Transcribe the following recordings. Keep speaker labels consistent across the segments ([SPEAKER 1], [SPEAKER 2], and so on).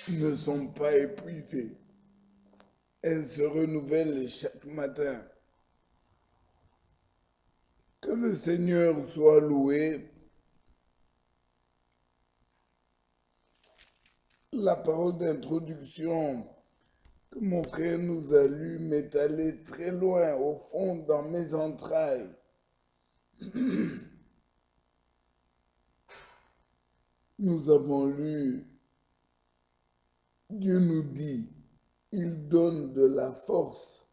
[SPEAKER 1] ne sont pas épuisées. Elles se renouvellent chaque matin. Que le Seigneur soit loué. La parole d'introduction que mon frère nous a lue m'est allée très loin, au fond, dans mes entrailles. Nous avons lu, Dieu nous dit, il donne de la force.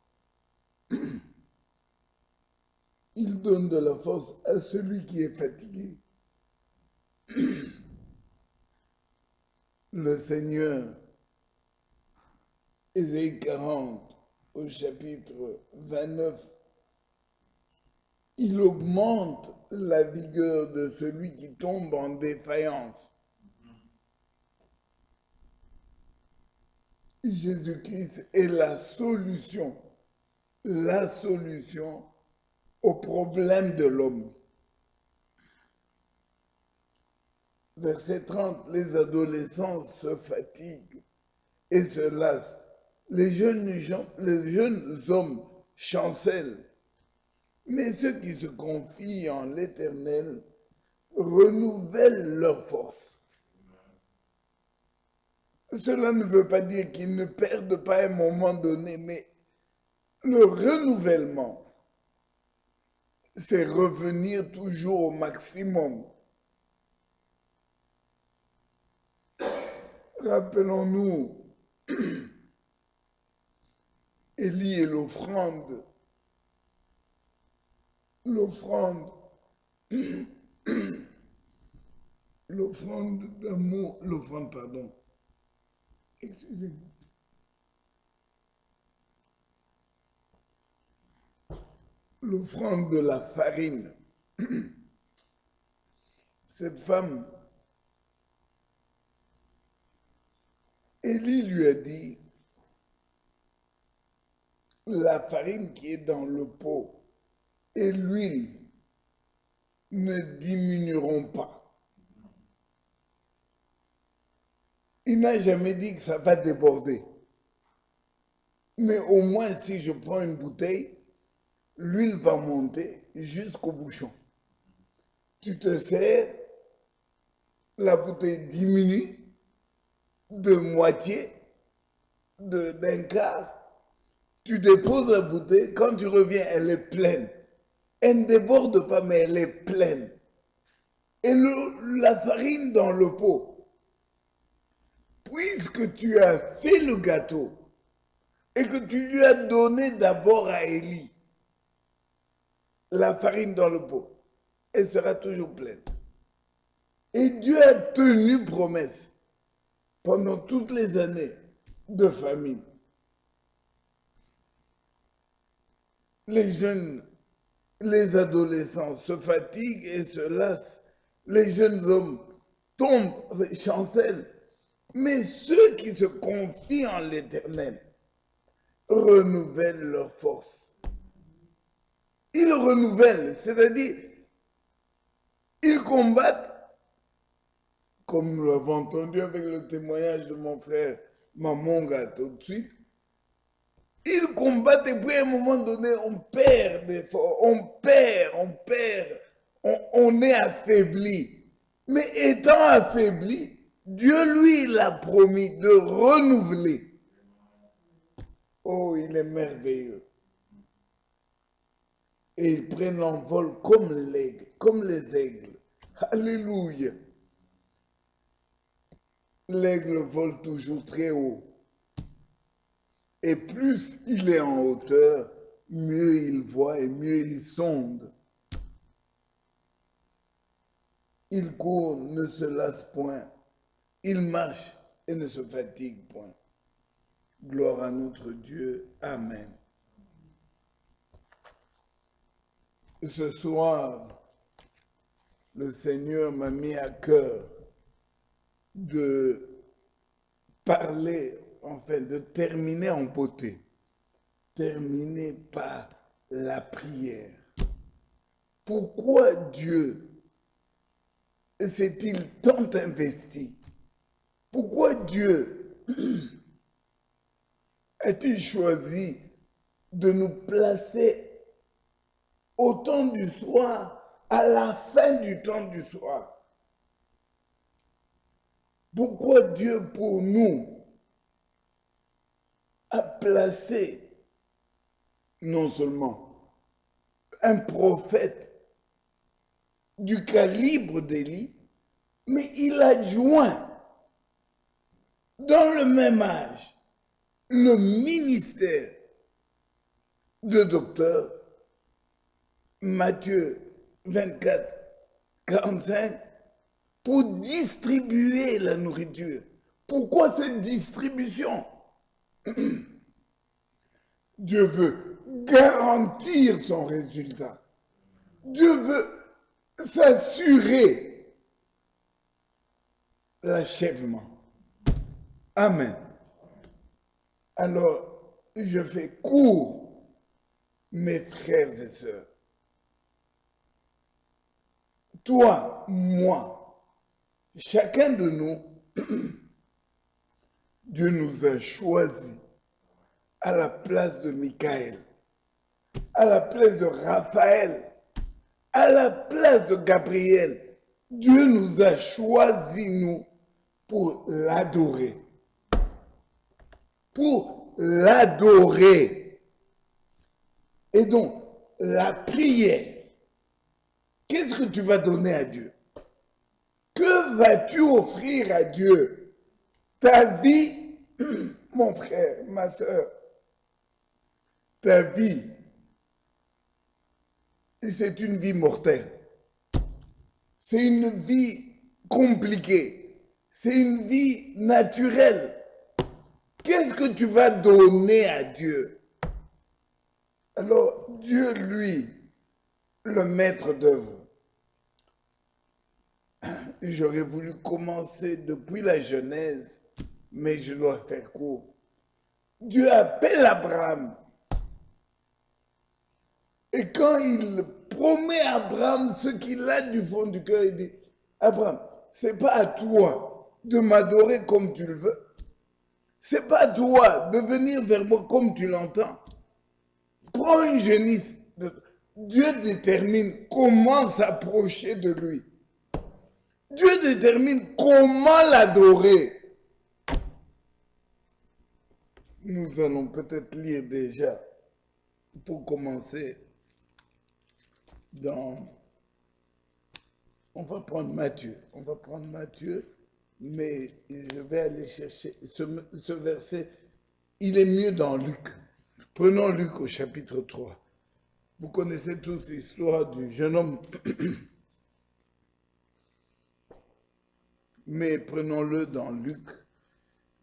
[SPEAKER 1] Il donne de la force à celui qui est fatigué. Le Seigneur, Ésaïe 40, au chapitre 29, il augmente la vigueur de celui qui tombe en défaillance. Jésus-Christ est la solution au problème de l'homme. Verset 30, les adolescents se fatiguent et se lassent. Les jeunes hommes chancellent. Mais ceux qui se confient en l'Éternel renouvellent leur force. Cela ne veut pas dire qu'ils ne perdent pas à un moment donné, mais le renouvellement, c'est revenir toujours au maximum. Rappelons-nous Élie et l'offrande. L'offrande d'amour, excusez-moi. L'offrande de la farine. Cette femme, Élie lui a dit, la farine qui est dans le pot et l'huile ne diminueront pas. Il n'a jamais dit que ça va déborder. Mais au moins, si je prends une bouteille, l'huile va monter jusqu'au bouchon. Tu te sers, la bouteille diminue de moitié, d'un quart. Tu déposes la bouteille, quand tu reviens, elle est pleine. Elle ne déborde pas, mais elle est pleine. Et la farine dans le pot, puisque tu as fait le gâteau et que tu lui as donné d'abord à Élie, la farine dans le pot, elle sera toujours pleine. Et Dieu a tenu promesse pendant toutes les années de famine. Les jeunes, les adolescents se fatiguent et se lassent. Les jeunes hommes tombent, chancellent. Mais ceux qui se confient en l'Éternel renouvellent leur force. Ils renouvellent, c'est-à-dire, ils combattent, comme nous l'avons entendu avec le témoignage de mon frère Mamonga tout de suite, ils combattent et puis à un moment donné, on perd des forces, on est affaibli. Mais étant affaibli, Dieu, lui, il a promis de renouveler. Oh, il est merveilleux. Et ils prennent l'envol comme les aigles. Alléluia. L'aigle vole toujours très haut. Et plus il est en hauteur, mieux il voit et mieux il sonde. Il court, ne se lasse point. Il marche et ne se fatigue point. Gloire à notre Dieu. Amen. Ce soir, le Seigneur m'a mis à cœur de parler, enfin de terminer en beauté. Terminer par la prière. Pourquoi Dieu s'est-il tant investi? Pourquoi Dieu a-t-il choisi de nous placer au temps du soir, à la fin du temps du soir? Pourquoi Dieu, pour nous, a placé non seulement un prophète du calibre d'Élie, mais il a joint dans le même âge le ministère de docteur, Matthieu 24, 45, pour distribuer la nourriture. Pourquoi cette distribution? Dieu veut garantir son résultat. Dieu veut s'assurer l'achèvement. Amen. Alors, je fais court, mes frères et sœurs. Toi, moi, chacun de nous, Dieu nous a choisis à la place de Michael, à la place de Raphaël, à la place de Gabriel. Dieu nous a choisis, nous, pour l'adorer. Pour l'adorer. Et donc, la prière, qu'est-ce que tu vas donner à Dieu? Que vas-tu offrir à Dieu? Ta vie, mon frère, ma soeur, ta vie, c'est une vie mortelle. C'est une vie compliquée. C'est une vie naturelle. Qu'est-ce que tu vas donner à Dieu? Alors, Dieu, lui, le maître d'œuvre, j'aurais voulu commencer depuis la Genèse, mais je dois faire court. Dieu appelle Abraham. Et quand il promet à Abraham ce qu'il a du fond du cœur, il dit, Abraham, c'est pas à toi de m'adorer comme tu le veux. C'est pas à toi de venir vers moi comme tu l'entends. Prends une génisse. Dieu détermine comment s'approcher de lui. Dieu détermine comment l'adorer. Nous allons peut-être lire déjà, pour commencer, on va prendre Matthieu. On va prendre Matthieu, mais je vais aller chercher ce verset. Il est mieux dans Luc. Prenons Luc au chapitre 3. Vous connaissez tous l'histoire du jeune homme. Mais prenons-le dans Luc.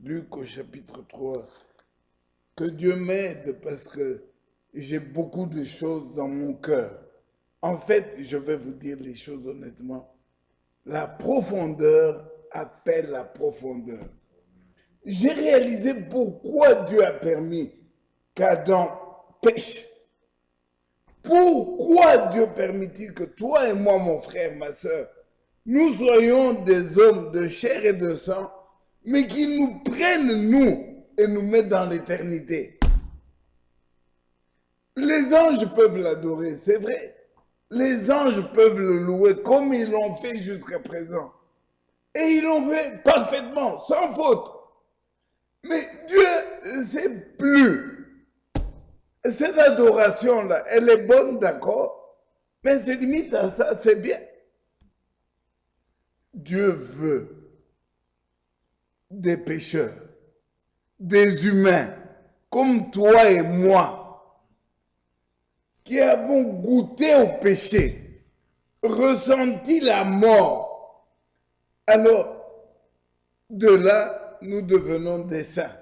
[SPEAKER 1] Luc au chapitre 3. Que Dieu m'aide parce que j'ai beaucoup de choses dans mon cœur. En fait, je vais vous dire les choses honnêtement. La profondeur appelle la profondeur. J'ai réalisé pourquoi Dieu a permis qu'Adam pêche. Pourquoi Dieu permet-il que toi et moi, mon frère, ma soeur, nous soyons des hommes de chair et de sang, mais qu'ils nous prennent, nous, et nous mettent dans l'éternité? Les anges peuvent l'adorer, c'est vrai. Les anges peuvent le louer comme ils l'ont fait jusqu'à présent. Et ils l'ont fait parfaitement, sans faute. Mais Dieu, c'est plus. Cette adoration-là, elle est bonne, d'accord, mais elle se limite à ça, c'est bien. Dieu veut des pécheurs, des humains, comme toi et moi, qui avons goûté au péché, ressenti la mort. Alors, de là, nous devenons des saints.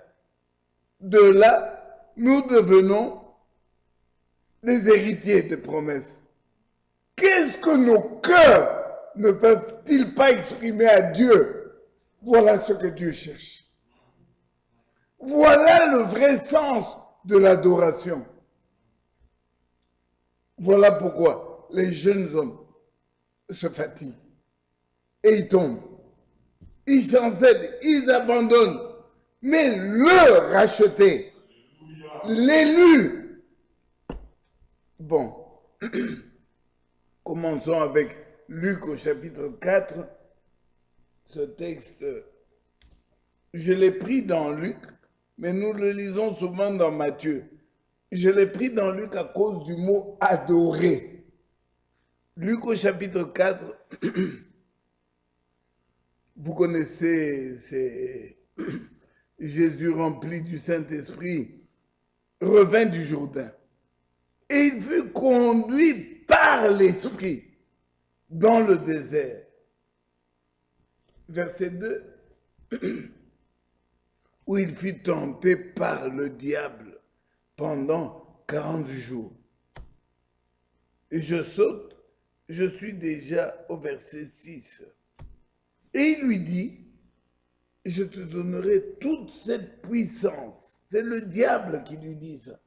[SPEAKER 1] De là, nous devenons les héritiers des promesses. Qu'est-ce que nos cœurs ne peuvent-ils pas exprimer à Dieu? Voilà ce que Dieu cherche. Voilà le vrai sens de l'adoration. Voilà pourquoi les jeunes hommes se fatiguent et ils tombent. Ils chancellent, ils abandonnent. mais le racheté, l'élu. Bon, commençons avec Luc au chapitre 4. Ce texte, je l'ai pris dans Luc, mais nous le lisons souvent dans Matthieu. Je l'ai pris dans Luc à cause du mot adorer. Luc au chapitre 4, vous connaissez, c'est Jésus rempli du Saint-Esprit revint du Jourdain. Et il fut conduit par l'Esprit dans le désert. Verset 2, où il fut tenté par le diable pendant 40 jours. Et je saute, je suis déjà au verset 6. Et il lui dit, je te donnerai toute cette puissance. C'est le diable qui lui dit ça.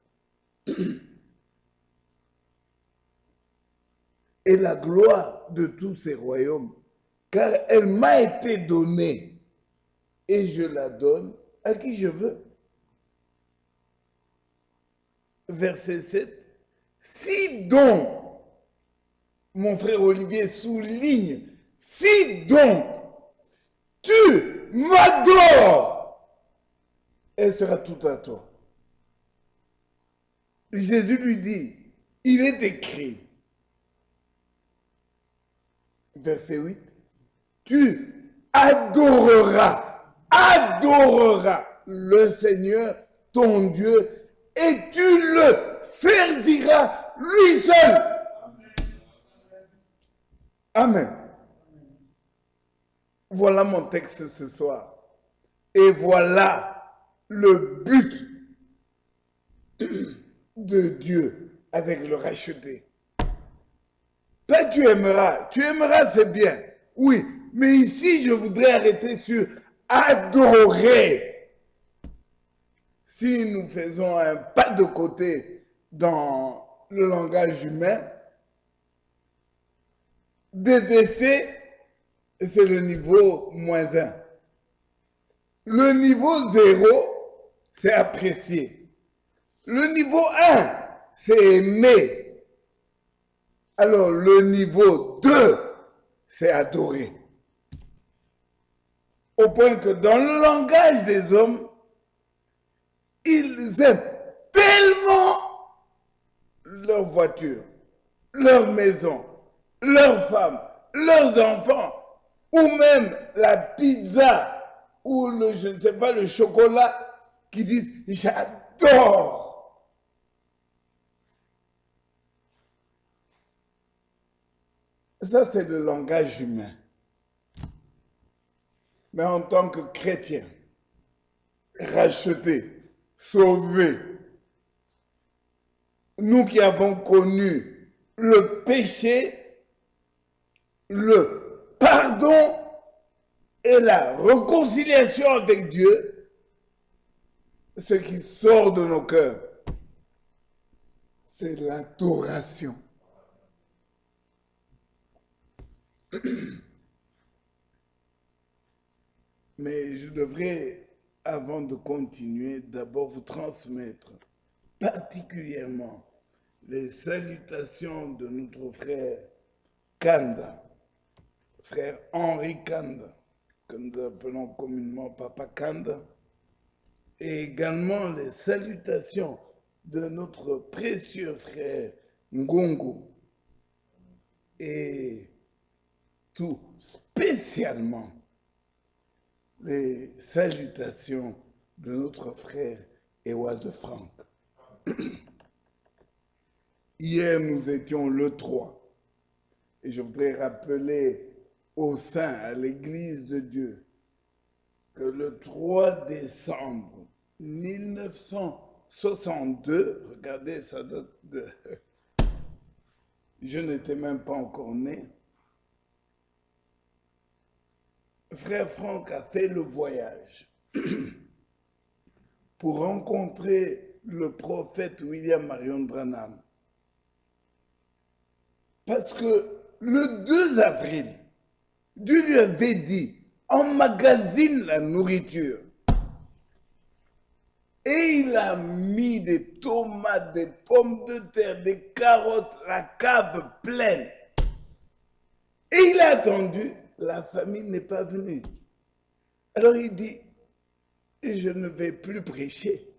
[SPEAKER 1] Et la gloire de tous ces royaumes, car elle m'a été donnée et je la donne à qui je veux. Verset 7. Si donc, mon frère Olivier souligne, si donc tu m'adores, elle sera tout à toi. Jésus lui dit, il est écrit, verset 8, tu adoreras le Seigneur, ton Dieu, et tu le serviras lui seul. Amen. Voilà mon texte ce soir. Et voilà le but de Dieu avec le racheté. Pas tu aimeras c'est bien, oui, mais ici je voudrais arrêter sur adorer. Si nous faisons un pas de côté dans le langage humain, détester, c'est le niveau -1. Le niveau 0, c'est apprécier. Le niveau 1, c'est aimer. Alors, le niveau 2, c'est adorer. Au point que dans le langage des hommes, ils aiment tellement leur voiture, leur maison, leurs femmes, leurs enfants, ou même la pizza, ou le, je ne sais pas, le chocolat, qui disent « j'adore ». Ça, c'est le langage humain. Mais en tant que chrétien, racheté, sauvé, nous qui avons connu le péché, le pardon et la réconciliation avec Dieu, ce qui sort de nos cœurs, c'est l'adoration. Mais je devrais, avant de continuer, d'abord vous transmettre particulièrement les salutations de notre frère Kanda, frère Henri Kanda, que nous appelons communément Papa Kanda, et également les salutations de notre précieux frère Ngongo, et tout spécialement les salutations de notre frère Ewald Frank. Hier, nous étions le 3, et je voudrais rappeler aux saints, à l'Église de Dieu, que le 3 décembre 1962, regardez, ça date de... Je n'étais même pas encore né. Frère Franck a fait le voyage pour rencontrer le prophète William Marion Branham. Parce que le 2 avril, Dieu lui avait dit, emmagasine la nourriture. Et il a mis des tomates, des pommes de terre, des carottes, la cave pleine. Et il a attendu, la famille n'est pas venue. Alors il dit, je ne vais plus prêcher.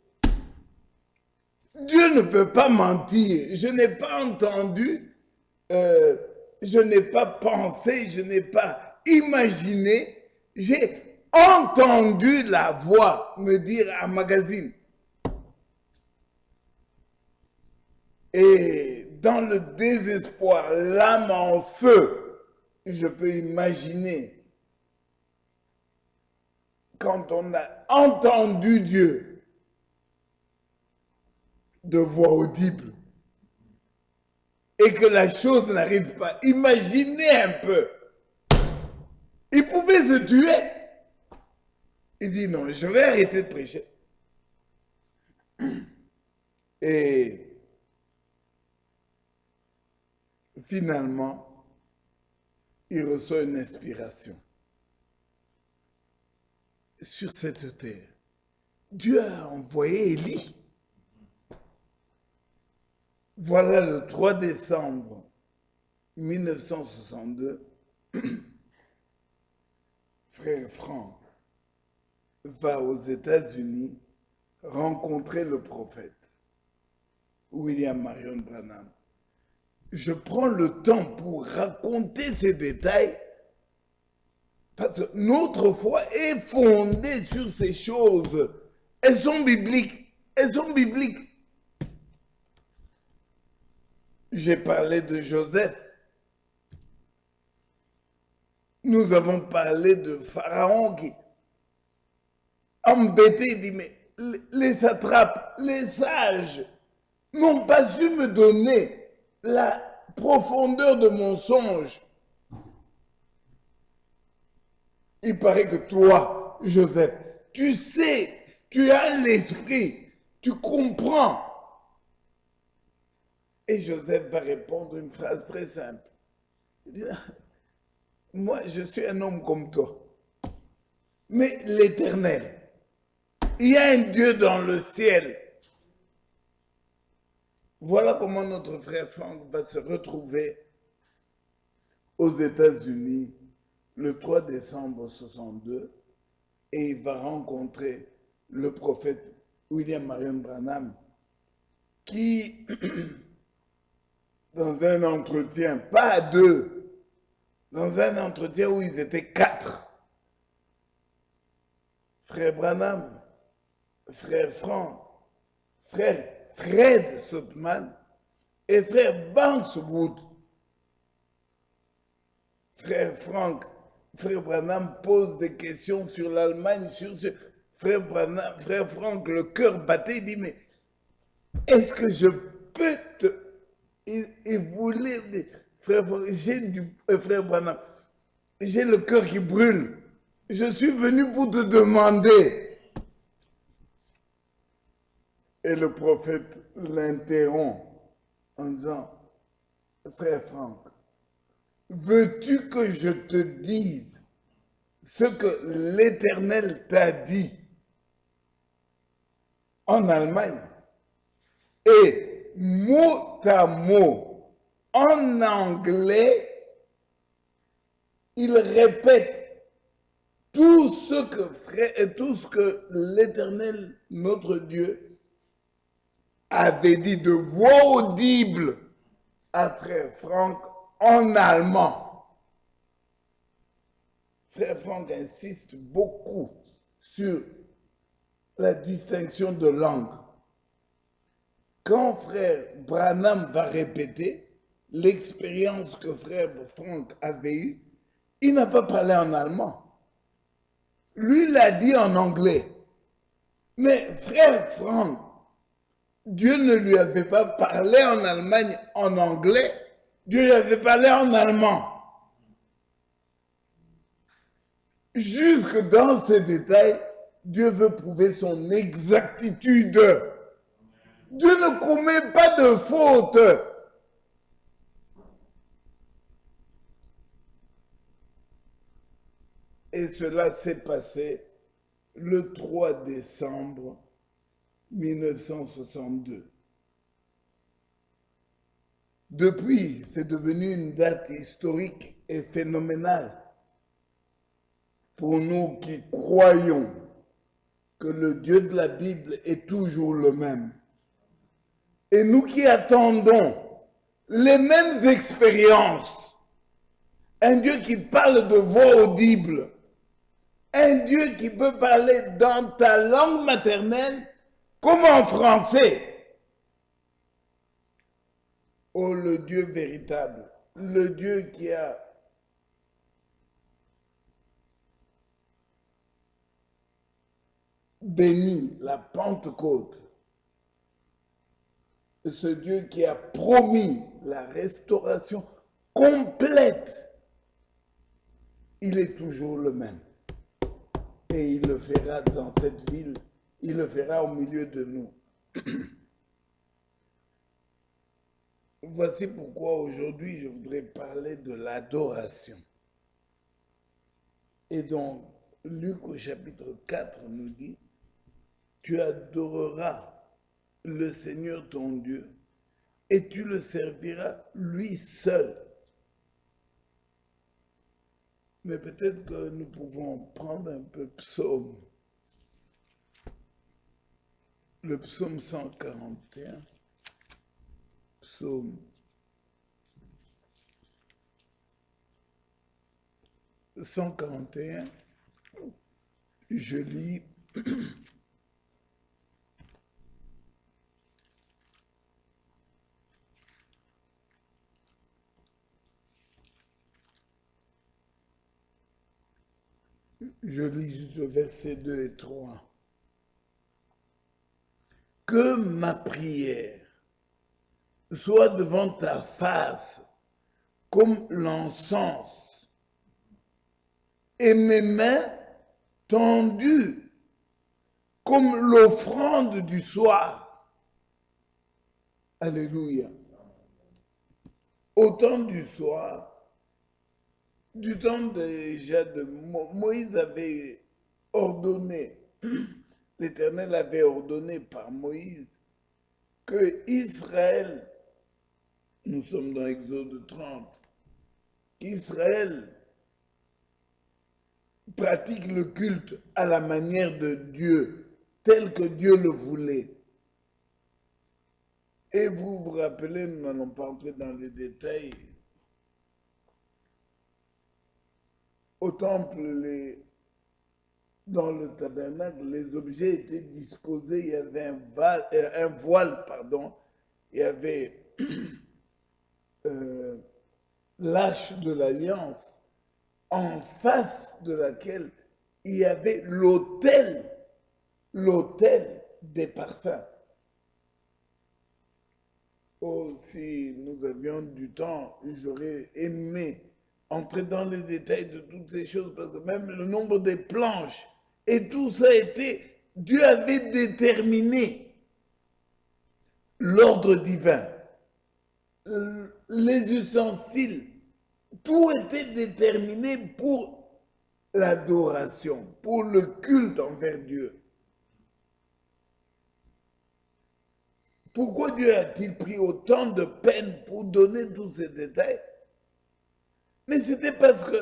[SPEAKER 1] Dieu ne peut pas mentir. Je n'ai pas entendu, je n'ai pas pensé, je n'ai pas imaginé. J'ai entendu la voix me dire à magazine. Et dans le désespoir, l'âme en feu, je peux imaginer quand on a entendu Dieu de voix audible et que la chose n'arrive pas. Imaginez un peu. Il pouvait se tuer. Il dit non, je vais arrêter de prêcher. Et finalement, il reçoit une inspiration. Sur cette terre, Dieu a envoyé Élie. Voilà le 3 décembre 1962, frère Franck va aux États-Unis rencontrer le prophète William Marion Branham. Je prends le temps pour raconter ces détails parce que notre foi est fondée sur ces choses. Elles sont bibliques. Elles sont bibliques. J'ai parlé de Joseph. Nous avons parlé de Pharaon qui, embêté, dit, mais les satrapes, les sages, n'ont pas su me donner la profondeur de mon songe. Il paraît que toi, Joseph, tu sais, tu as l'esprit, tu comprends. Et Joseph va répondre une phrase très simple. Il dit, moi, je suis un homme comme toi. Mais l'Éternel, il y a un Dieu dans le ciel. Voilà comment notre frère Franck va se retrouver aux États-Unis le 3 décembre 62 et il va rencontrer le prophète William Marion Branham qui, dans un entretien, pas à deux, dans un entretien où ils étaient 4, frère Branham, frère Franck, frère Fred Soutman et frère Banks Wood. Frère Franck, frère Branham pose des questions sur l'Allemagne, frère Franck, le cœur battait, il dit, mais est-ce que je peux te... Il voulait... Frère Branham, j'ai le cœur qui brûle. Je suis venu pour te demander. Et le prophète l'interrompt en disant, frère Franck, veux-tu que je te dise ce que l'Éternel t'a dit en Allemagne? Et mot à mot, en anglais, il répète tout ce que l'Éternel, notre Dieu, avait dit de voix audible à frère Franck en allemand. Frère Franck insiste beaucoup sur la distinction de langue. Quand frère Branham va répéter l'expérience que frère Franck avait eue, il n'a pas parlé en allemand. Lui l'a dit en anglais. Mais frère Franck, Dieu ne lui avait pas parlé en Allemagne en anglais, Dieu lui avait parlé en allemand. Jusque dans ces détails, Dieu veut prouver son exactitude. Dieu ne commet pas de faute. Et cela s'est passé le 3 décembre 1962. Depuis, c'est devenu une date historique et phénoménale pour nous qui croyons que le Dieu de la Bible est toujours le même. Et nous qui attendons les mêmes expériences, un Dieu qui parle de voix audible, un Dieu qui peut parler dans ta langue maternelle comme en français. Oh, le Dieu véritable, le Dieu qui a béni la Pentecôte, ce Dieu qui a promis la restauration complète, il est toujours le même. Et il le fera dans cette ville, il le fera au milieu de nous. Voici pourquoi aujourd'hui je voudrais parler de l'adoration. Et donc, Luc au chapitre 4 nous dit, tu adoreras le Seigneur ton Dieu et tu le serviras lui seul. Mais peut-être que nous pouvons prendre un peu psaume. Le psaume 141. Psaume 141. Je lis juste le verset 2 et 3. Que ma prière soit devant ta face comme l'encens et mes mains tendues comme l'offrande du soir. Alléluia. Au temps du soir, du temps déjà de Moïse avait ordonné, l'Éternel avait ordonné par Moïse que Israël, nous sommes dans Exode 30, qu'Israël pratique le culte à la manière de Dieu, tel que Dieu le voulait. Et vous vous rappelez, nous n'allons pas entrer dans les détails. Au temple, dans le tabernacle, les objets étaient disposés, il y avait un voile, il y avait l'arche de l'alliance, en face de laquelle il y avait l'autel des parfums. Oh, si nous avions du temps, j'aurais aimé entrer dans les détails de toutes ces choses, parce que même le nombre des planches, et tout ça Dieu avait déterminé l'ordre divin, les ustensiles, tout était déterminé pour l'adoration, pour le culte envers Dieu. Pourquoi Dieu a-t-il pris autant de peine pour donner tous ces détails? Mais c'était parce que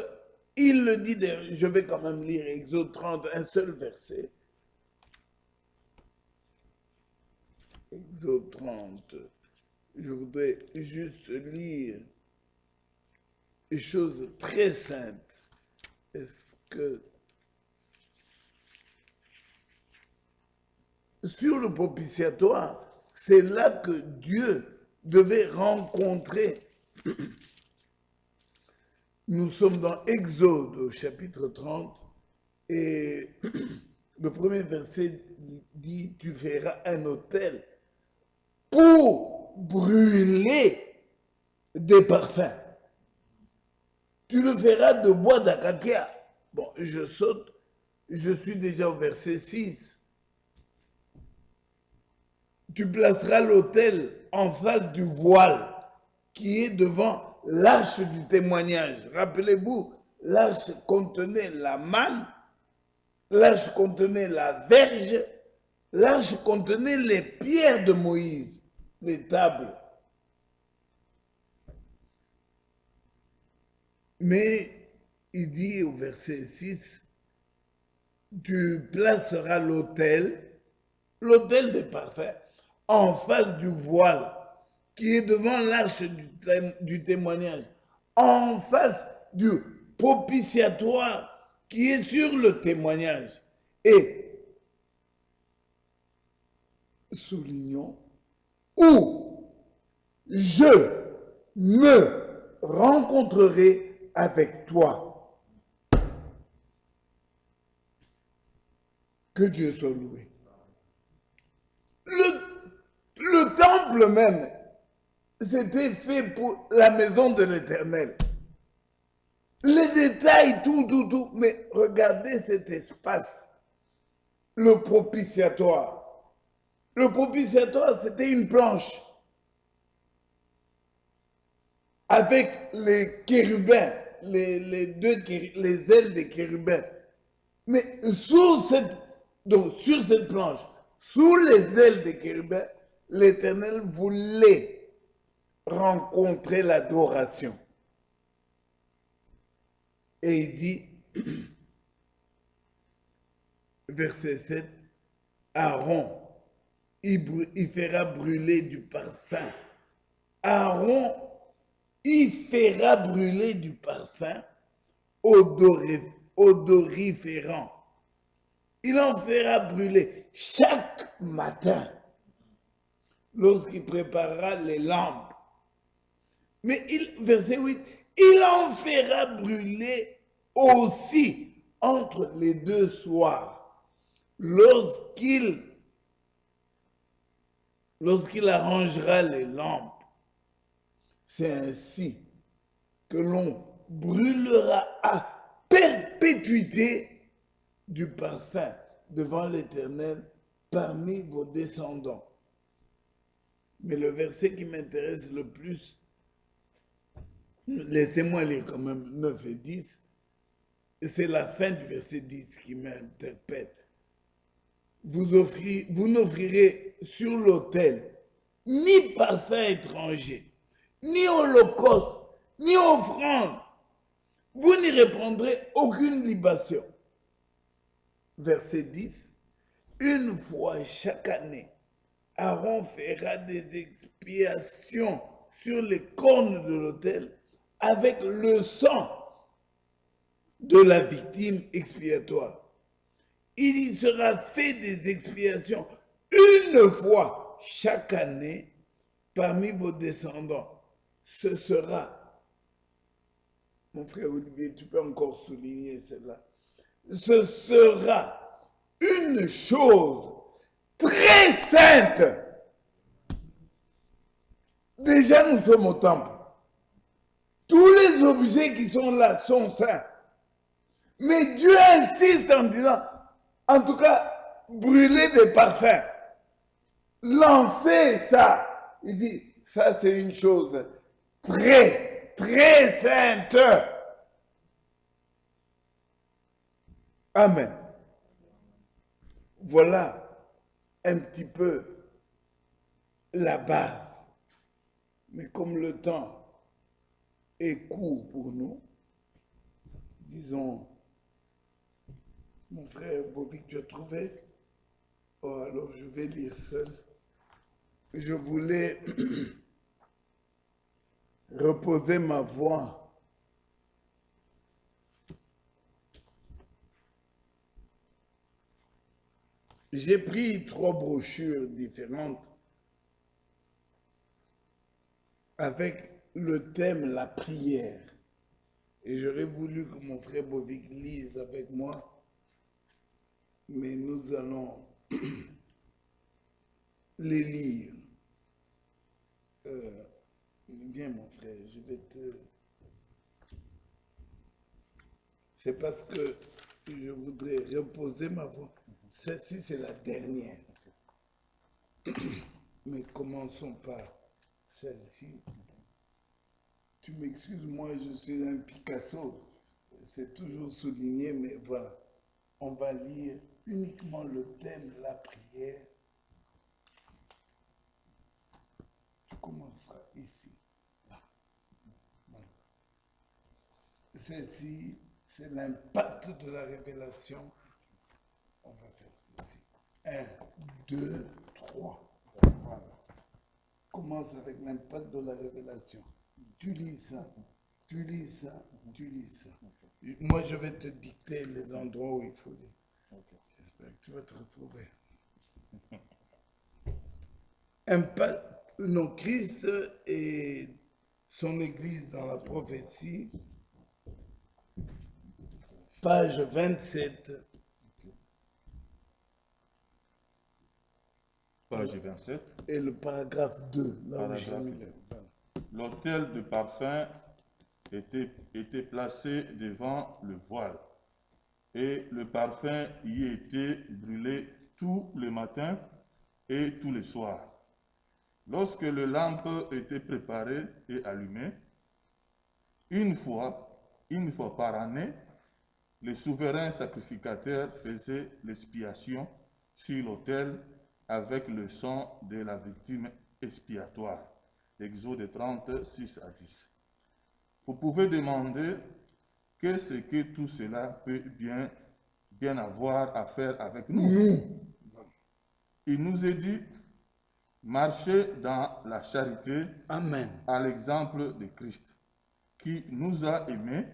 [SPEAKER 1] il le dit, je vais quand même lire Exode 30, un seul verset. Exode 30, je voudrais juste lire des choses très saintes. Est-ce que sur le propitiatoire, c'est là que Dieu devait rencontrer. Nous sommes dans Exode au chapitre 30 et le premier verset dit « Tu feras un autel pour brûler des parfums. Tu le feras de bois d'acacia. » Bon, je saute, je suis déjà au verset 6. Tu placeras l'autel en face du voile qui est devant l'arche du témoignage. Rappelez-vous, l'arche contenait la manne, l'arche contenait la verge L'arche contenait les pierres de Moïse, les tables. Mais il dit au verset 6, tu placeras l'autel des parfums, en face du voile qui est devant l'arche du témoignage, en face du propitiatoire qui est sur le témoignage. Et soulignons où je me rencontrerai avec toi. Que Dieu soit loué. Le temple même, c'était fait pour la maison de l'Éternel. Les détails, tout. Mais regardez cet espace. Le propitiatoire. Le propitiatoire, c'était une planche. Avec les chérubins, les ailes des chérubins. Mais sur cette planche, sous les ailes des chérubins, l'Éternel voulait rencontrer l'adoration. Et il dit, verset 7, Aaron, il fera brûler du parfum. Aaron, il fera brûler du parfum odoriférant. Il en fera brûler chaque matin lorsqu'il préparera les lampes. Mais verset 8, il en fera brûler aussi entre les deux soirs, lorsqu'il arrangera les lampes. C'est ainsi que l'on brûlera à perpétuité du parfum devant l'Éternel parmi vos descendants. Mais le verset qui m'intéresse le plus, laissez-moi lire quand même 9 et 10, c'est la fin du verset 10 qui m'interpelle. Vous n'offrirez sur l'autel ni parfum étranger, ni holocauste, ni offrande. Vous n'y répandrez aucune libation. Verset 10. Une fois chaque année, Aaron fera des expiations sur les cornes de l'autel avec le sang de la victime expiatoire. Il y sera fait des expiations une fois chaque année parmi vos descendants. Ce sera, mon frère Olivier, tu peux encore souligner cela, ce sera une chose très sainte. Déjà, nous sommes au temple. Tous les objets qui sont là sont saints. Mais Dieu insiste en disant, en tout cas, brûler des parfums. Lancer ça. Il dit, ça c'est une chose très, très sainte. Amen. Voilà un petit peu la base. Mais comme le temps est court pour nous, disons, mon frère Bovic, tu as trouvé? Oh, alors je vais lire seul. Je voulais reposer ma voix. J'ai pris 3 brochures différentes avec le thème la prière. Et j'aurais voulu que mon frère Bovic lise avec moi, mais nous allons les lire. Viens mon frère, je vais te... C'est parce que je voudrais reposer ma voix. Celle-ci, c'est la dernière. Mais commençons par celle-ci. Tu m'excuses, moi je suis un Picasso. C'est toujours souligné, mais voilà. On va lire uniquement le thème, la prière, tu commenceras ici. Là. Voilà. Celle-ci, c'est l'impact de la révélation. On va faire ceci. 1, 2, 3. Voilà. Commence avec l'impact de la révélation. Tu lis ça, tu lis ça, tu lis ça. Moi, je vais te dicter les endroits où il faut lire. J'espère que tu vas te retrouver. Non, Christ et son Église dans la prophétie, page 27.
[SPEAKER 2] Page 27.
[SPEAKER 1] Et le paragraphe 2, là où j'ai
[SPEAKER 2] Paragraphe
[SPEAKER 1] mis
[SPEAKER 2] 2.
[SPEAKER 1] le... Voilà.
[SPEAKER 2] L'autel de parfum était placé devant le voile, et le parfum y était brûlé tous les matins et tous les soirs. Lorsque les lampes étaient préparées et allumées, une fois par année, le souverain sacrificateur faisait l'expiation sur l'autel avec le sang de la victime expiatoire. Exode 30, 6 à 10. Vous pouvez demander qu'est-ce que tout cela peut bien avoir à faire avec nous. Il nous est dit, marchez dans la charité.
[SPEAKER 1] Amen.
[SPEAKER 2] À l'exemple de Christ, qui nous a aimés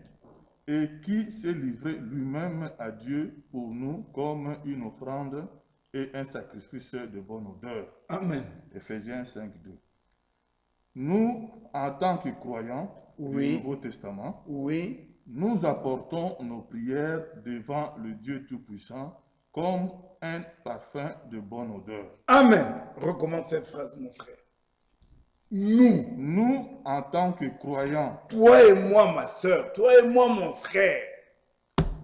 [SPEAKER 2] et qui s'est livré lui-même à Dieu pour nous comme une offrande et un sacrifice de bonne odeur.
[SPEAKER 1] Amen.
[SPEAKER 2] Éphésiens 5, 2. Nous, en tant que croyants
[SPEAKER 1] Oui.
[SPEAKER 2] du Nouveau Testament,
[SPEAKER 1] Oui.
[SPEAKER 2] nous apportons nos prières devant le Dieu Tout-Puissant comme un parfum de bonne odeur.
[SPEAKER 1] Amen. Recommence cette phrase, mon frère.
[SPEAKER 2] Nous, en tant que croyants,
[SPEAKER 1] toi et moi, ma soeur, toi et moi, mon frère,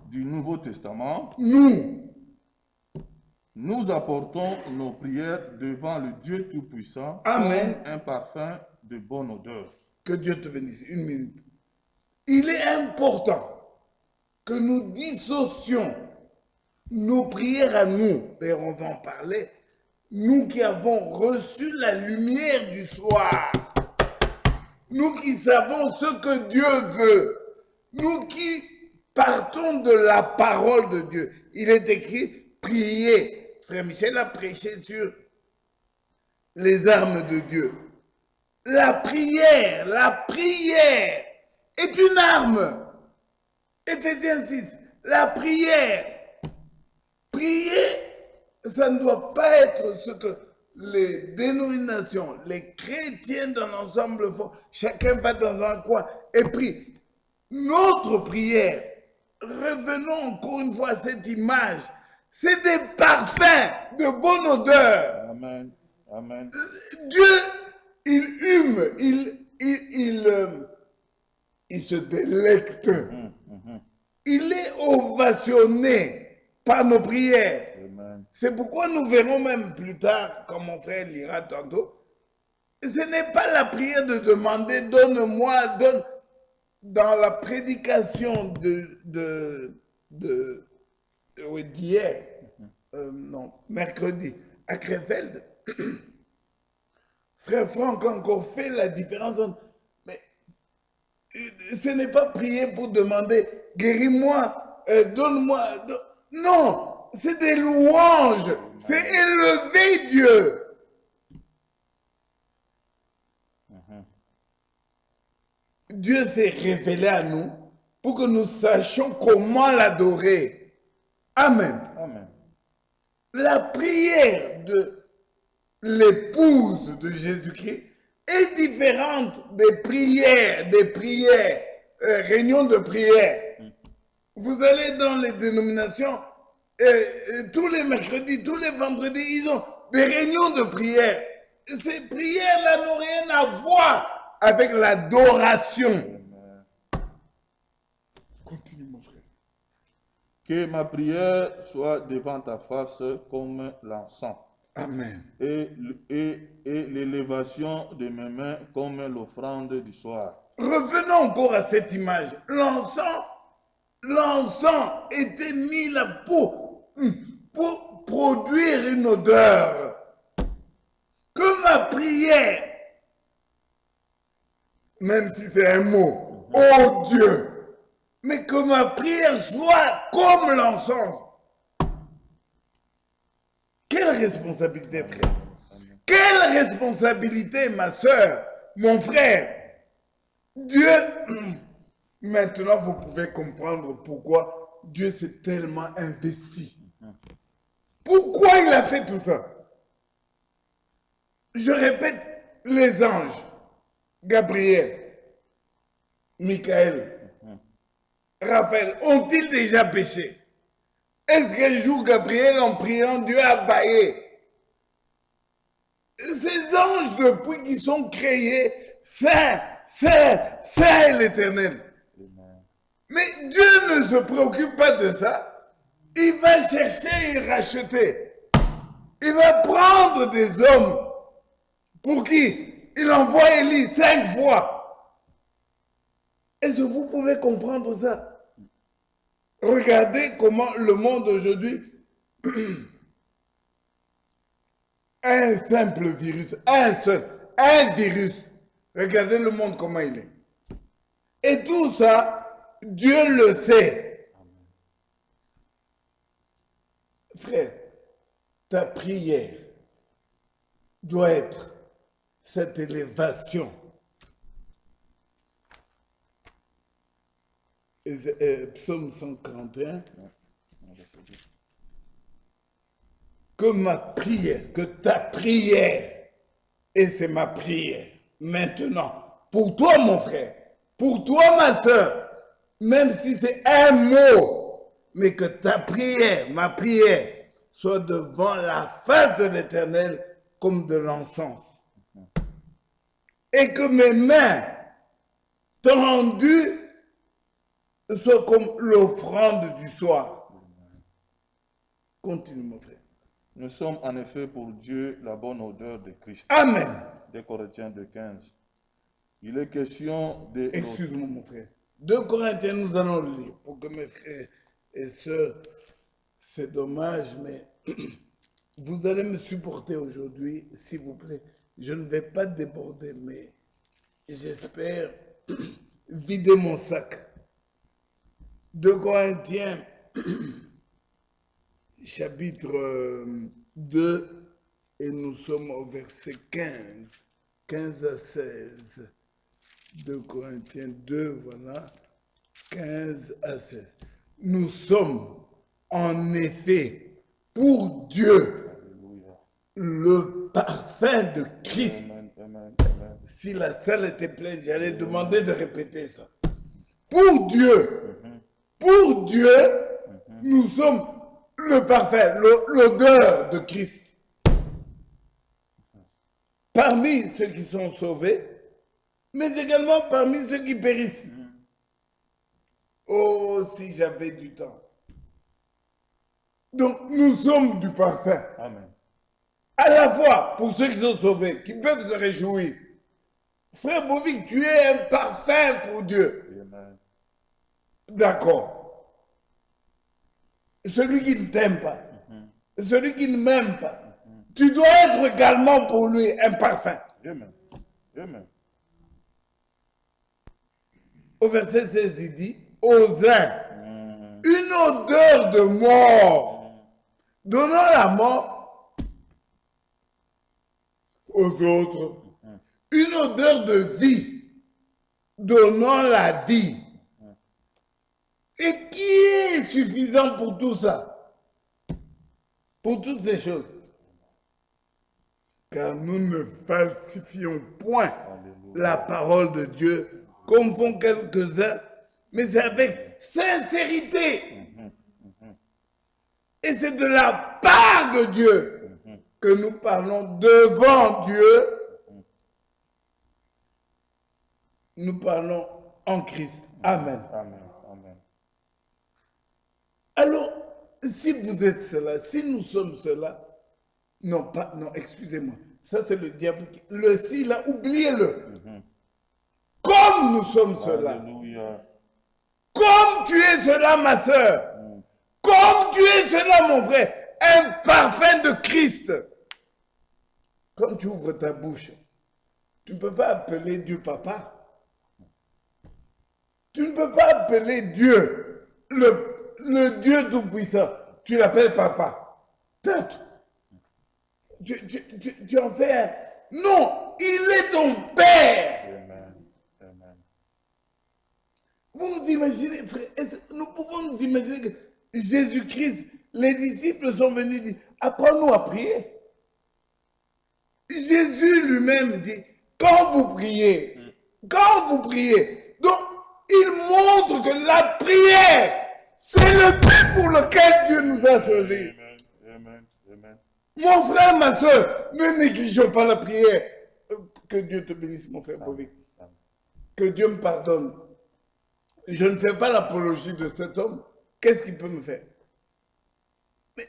[SPEAKER 2] du Nouveau Testament, nous apportons nos prières devant le Dieu Tout-Puissant
[SPEAKER 1] Amen.
[SPEAKER 2] comme un parfum de bonne odeur.
[SPEAKER 1] Que Dieu te bénisse. Une minute. Il est important que nous dissocions nos prières à nous. D'ailleurs, on va en parler. Nous qui avons reçu la lumière du soir. Nous qui savons ce que Dieu veut. Nous qui partons de la parole de Dieu. Il est écrit, priez. Frère Michel a prêché sur les armes de Dieu. La prière est une arme. Éphésiens 6, la prière. Prier, ça ne doit pas être ce que les dénominations, les chrétiens dans l'ensemble font. Chacun va dans un coin et prie. Notre prière, revenons encore une fois à cette image, c'est des parfums de bonne odeur.
[SPEAKER 2] Amen. Amen.
[SPEAKER 1] Dieu, il hume, il se délecte. Il est ovationné par nos prières.
[SPEAKER 2] Amen.
[SPEAKER 1] C'est pourquoi nous verrons même plus tard, comme mon frère lira tantôt, ce n'est pas la prière de demander, donne-moi, donne. Dans la prédication d'hier, non, mercredi, à Krefeld, frère Franck a encore fait la différence entre, mais ce n'est pas prier pour demander, guéris-moi, donne-moi, non, c'est des louanges, c'est élever Dieu. Dieu s'est révélé à nous pour que nous sachions comment l'adorer. Amen.
[SPEAKER 2] Amen.
[SPEAKER 1] La prière de l'épouse de Jésus-Christ est différente des prières, réunions de prière. Vous allez dans les dénominations, tous les mercredis, tous les vendredis, ils ont des réunions de prière. Ces prières-là n'ont rien à voir avec l'adoration. Continue, mon frère.
[SPEAKER 2] Que ma prière soit devant ta face comme l'encens.
[SPEAKER 1] Amen.
[SPEAKER 2] Et l'élévation de mes mains comme l'offrande du soir.
[SPEAKER 1] Revenons encore à cette image. L'encens était mis là pour pour produire une odeur. Que ma prière, même si c'est un mot, oh Dieu, mais que ma prière soit comme l'encens. Quelle responsabilité, frère? Quelle responsabilité, ma soeur, mon frère? Dieu, maintenant vous pouvez comprendre pourquoi Dieu s'est tellement investi. Pourquoi il a fait tout ça? Je répète, les anges, Gabriel, Michael, Raphaël, ont-ils déjà péché? Est-ce qu'un jour Gabriel, en priant, Dieu a baillé? Ces anges, depuis qu'ils sont créés, saint est l'Éternel. Mais Dieu ne se préoccupe pas de ça. Il va chercher et racheter. Il va prendre des hommes pour qui il envoie Élie 5 fois. Est-ce que vous pouvez comprendre ça? Regardez comment le monde aujourd'hui, un simple virus, un virus. Regardez le monde comment il est. Et tout ça, Dieu le sait. Frère, ta prière doit être cette élévation. Psaume 141. Que ma prière, que ta prière, et c'est ma prière, maintenant, pour toi mon frère, pour toi ma soeur, même si c'est un mot, mais que ta prière, ma prière, soit devant la face de l'Éternel comme de l'encens. Et que mes mains tendues soient comme l'offrande du soir. Continue mon frère.
[SPEAKER 2] Nous sommes en effet pour Dieu la bonne odeur de Christ.
[SPEAKER 1] Amen.
[SPEAKER 2] Des Corinthiens 2,15. Il est question de...
[SPEAKER 1] Excuse-moi mon frère. 2 Corinthiens, nous allons le lire pour que mes frères et sœurs, c'est dommage, mais vous allez me supporter aujourd'hui, s'il vous plaît. Je ne vais pas déborder, mais j'espère vider mon sac. 2 Corinthiens, chapitre 2, et nous sommes au verset 15, 15 à 16. 2 Corinthiens 2, voilà, 15 à 16. Nous sommes en effet pour Dieu le parfum de Christ.
[SPEAKER 2] Amen, amen, amen.
[SPEAKER 1] Si la salle était pleine, j'allais demander de répéter ça. Pour Dieu, nous sommes le parfum, l'odeur de Christ. Parmi ceux qui sont sauvés, mais également parmi ceux qui périssent. Oh, si j'avais du temps. Donc, nous sommes du parfum.
[SPEAKER 2] Amen.
[SPEAKER 1] À la fois, pour ceux qui sont sauvés, qui peuvent se réjouir. Frère Bovic, tu es un parfum pour Dieu.
[SPEAKER 2] Amen.
[SPEAKER 1] D'accord. Celui qui ne t'aime pas, celui qui ne m'aime pas, tu dois être également pour lui un parfum.
[SPEAKER 2] Amen. Amen.
[SPEAKER 1] Au verset 16, il dit, aux uns, une odeur de mort, donnant la mort aux autres, une odeur de vie, donnant la vie. Et qui est suffisant pour tout ça? Pour toutes ces choses? Car nous ne falsifions point la parole de Dieu, comme font quelques-uns, mais c'est avec sincérité. Et c'est de la part de Dieu que nous parlons devant Dieu. Nous parlons en Christ. Amen.
[SPEAKER 2] Amen. Amen.
[SPEAKER 1] Alors, si vous êtes cela, si nous sommes cela, non, excusez-moi, ça c'est le diable. Le si là, oubliez-le. Comme nous sommes cela,
[SPEAKER 2] Alléluia.
[SPEAKER 1] comme tu es cela, ma soeur, comme tu es cela, mon frère, un parfum de Christ. Quand tu ouvres ta bouche, tu ne peux pas appeler Dieu papa. Tu ne peux pas appeler Dieu, le Dieu tout-puissant. Tu l'appelles papa. Peut-être. Tu en fais un. Non, il est ton Père.
[SPEAKER 2] Amen. Amen.
[SPEAKER 1] Vous vous imaginez, frère, nous pouvons nous imaginer que Jésus-Christ, les disciples sont venus dire, apprends-nous à prier. Jésus lui-même dit, quand vous priez, donc il montre que la prière, c'est le but pour lequel Dieu nous a choisis.
[SPEAKER 2] Amen. Amen. Amen.
[SPEAKER 1] Mon frère, ma soeur, ne négligeons pas la prière. Que Dieu te bénisse, mon frère Bovic. Que Dieu me pardonne. Je ne fais pas l'apologie de cet homme. Qu'est-ce qu'il peut me faire? Mais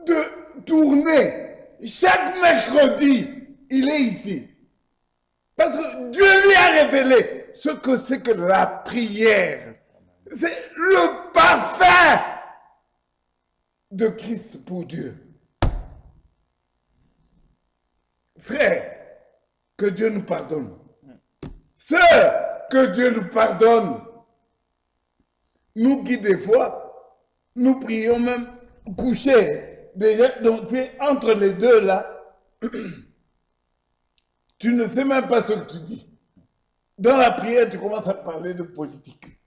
[SPEAKER 1] de tourner chaque mercredi, il est ici. Parce que Dieu lui a révélé ce que c'est que la prière. C'est le parfum de Christ pour Dieu. Frère, que Dieu nous pardonne. Sœur, que Dieu nous pardonne. Nous qui des fois, nous prions même couchés. Déjà, donc tu es entre les deux là. Tu ne sais même pas ce que tu dis. Dans la prière, tu commences à parler de politique.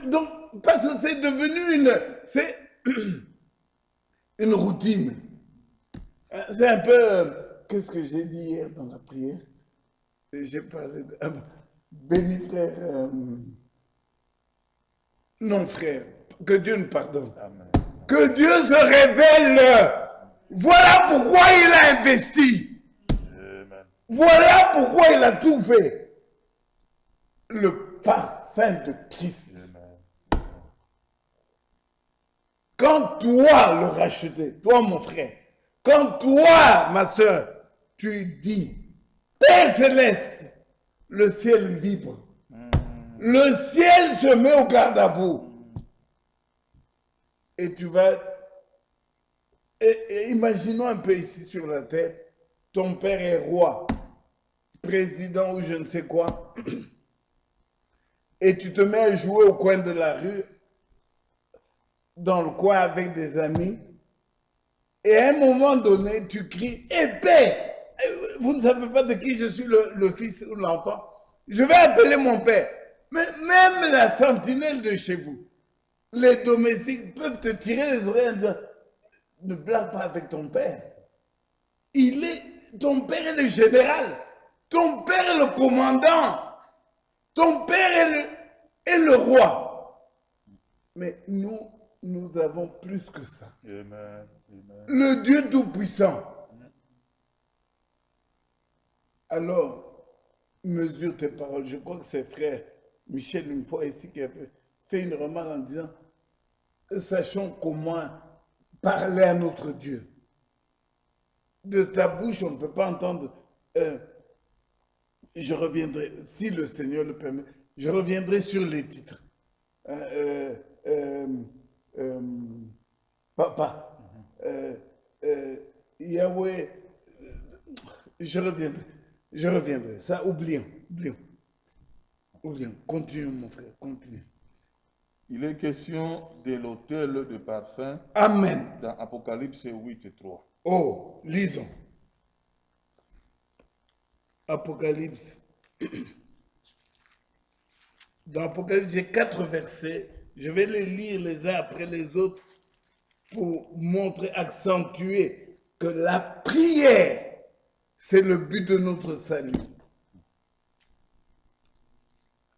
[SPEAKER 1] Donc, parce que c'est devenu une routine. C'est un peu, qu'est-ce que j'ai dit hier dans la prière? J'ai parlé de, béni frère, non frère, que Dieu nous pardonne.
[SPEAKER 2] Amen.
[SPEAKER 1] Que Dieu se révèle. Voilà pourquoi il a investi.
[SPEAKER 2] Amen.
[SPEAKER 1] Voilà pourquoi il a tout fait. Le parfum de Christ.
[SPEAKER 2] Amen.
[SPEAKER 1] Quand toi le racheté, toi mon frère, quand toi ma soeur, tu dis, Père céleste, le ciel vibre. Le ciel se met au garde à vous. Et tu vas... Et imaginons un peu ici sur la terre, ton père est roi, président ou je ne sais quoi, et tu te mets à jouer au coin de la rue, dans le coin avec des amis, et à un moment donné, tu cries, « Eh père, vous ne savez pas de qui je suis le fils ou l'enfant, je vais appeler mon père. » Mais même la sentinelle de chez vous, les domestiques peuvent te tirer les oreilles en disant, ne blague pas avec ton père. Ton père est le général. Ton père est le commandant. Ton père est le roi. Mais nous avons plus que ça.
[SPEAKER 2] Amen. Amen.
[SPEAKER 1] Le Dieu Tout-Puissant. Alors, mesure tes paroles. Je crois que c'est frère Michel, une fois ici, qui a fait une remarque en disant, sachons comment parler à notre Dieu. De ta bouche, on ne peut pas entendre. Je reviendrai, si le Seigneur le permet, je reviendrai sur les titres. Papa, Yahweh, je reviendrai. Ça, oublions. Continuons, mon frère, continuons.
[SPEAKER 2] Il est question de l'autel de parfum
[SPEAKER 1] Amen.
[SPEAKER 2] dans Apocalypse 8:3.
[SPEAKER 1] Oh, lisons. Apocalypse. Dans Apocalypse, j'ai 4 versets. Je vais les lire les uns après les autres pour montrer, accentuer que la prière, c'est le but de notre salut.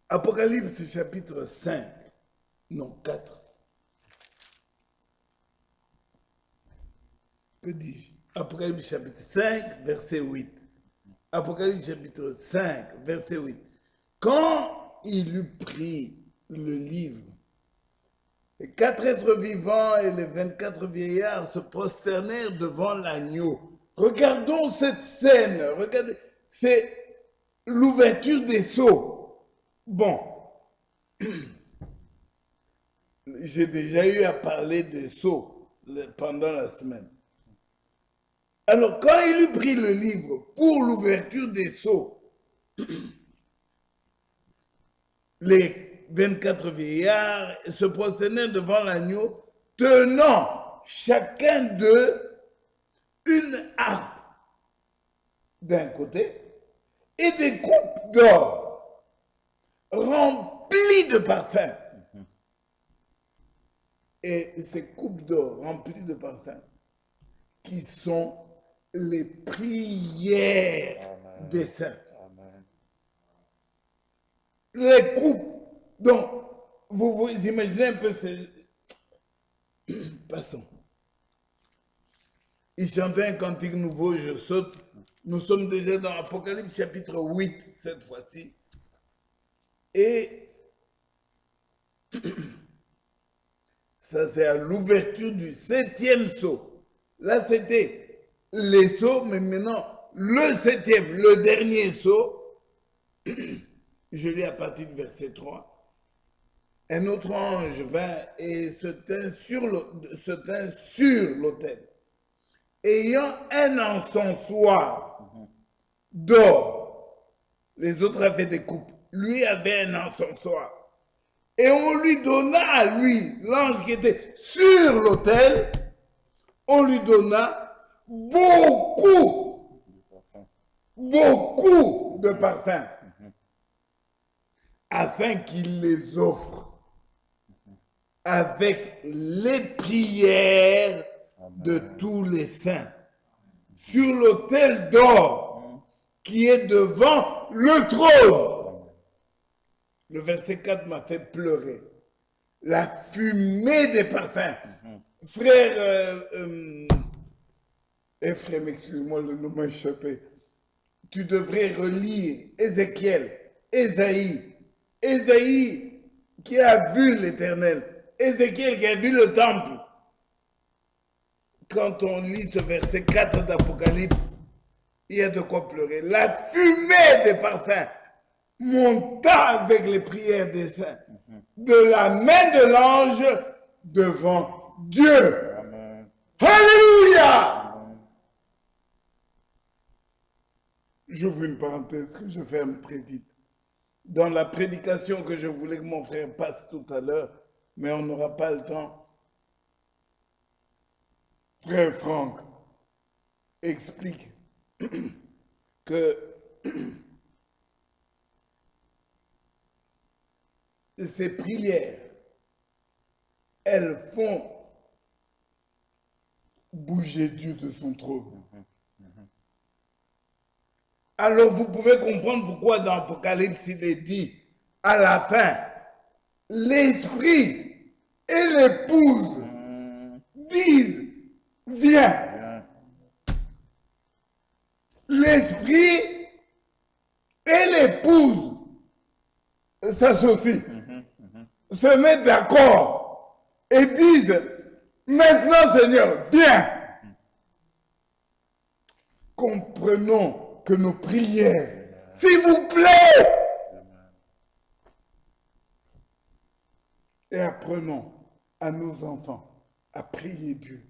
[SPEAKER 1] Apocalypse chapitre 5, non 4. Que dis-je? Apocalypse chapitre 5, verset 8. Apocalypse chapitre 5, verset 8. Quand il eut pris le livre, les 4 êtres vivants et les 24 vieillards se prosternèrent devant l'agneau. Regardons cette scène. Regardez, c'est l'ouverture des sceaux. Bon. J'ai déjà eu à parler des sceaux pendant la semaine. Alors, quand il eut pris le livre pour l'ouverture des sceaux, les 24 vieillards se prosternèrent devant l'agneau, tenant chacun d'eux une harpe d'un côté et des coupes d'or remplies de parfums. Et ces coupes d'or remplies de parfums qui sont les prières des saints.
[SPEAKER 2] Amen.
[SPEAKER 1] Les coupes. Donc, vous imaginez un peu ces... Passons. Il chantait un cantique nouveau, je saute. Nous sommes déjà dans Apocalypse chapitre 8 cette fois-ci. Et ça c'est à l'ouverture du 7e sceau. Là c'était les sceaux, mais maintenant le 7e, le dernier sceau. Je lis à partir du verset 3. Un autre ange vint et se tint sur l'autel, ayant un encensoir d'or. Les autres avaient des coupes. Lui avait un encensoir. Et on lui donna à lui, l'ange qui était sur l'autel, on lui donna beaucoup de parfums, afin qu'il les offre avec les prières de tous les saints sur l'autel d'or qui est devant le trône. Le verset 4 m'a fait pleurer. La fumée des parfums. Frère, Ephraim, excuse-moi, le nom m'a échappé. Tu devrais relire Ézéchiel, Ésaïe qui a vu l'Éternel, Ézéchiel qui a vu le temple. Quand on lit ce verset 4 d'Apocalypse, il y a de quoi pleurer. La fumée des parfums monta avec les prières des saints de la main de l'ange devant Dieu.
[SPEAKER 2] Amen.
[SPEAKER 1] Alléluia! J'ouvre une parenthèse que je ferme très vite. Dans la prédication que je voulais que mon frère passe tout à l'heure, mais on n'aura pas le temps, frère Franck explique que ces prières, elles font bouger Dieu de son trône. Alors vous pouvez comprendre pourquoi dans Apocalypse il est dit à la fin, l'esprit et l'épouse disent, viens. L'esprit et l'épouse s'associent, se mettent d'accord et disent, maintenant Seigneur, viens. Comprenons que nos prières, s'il vous plaît, et apprenons à nos enfants à prier Dieu.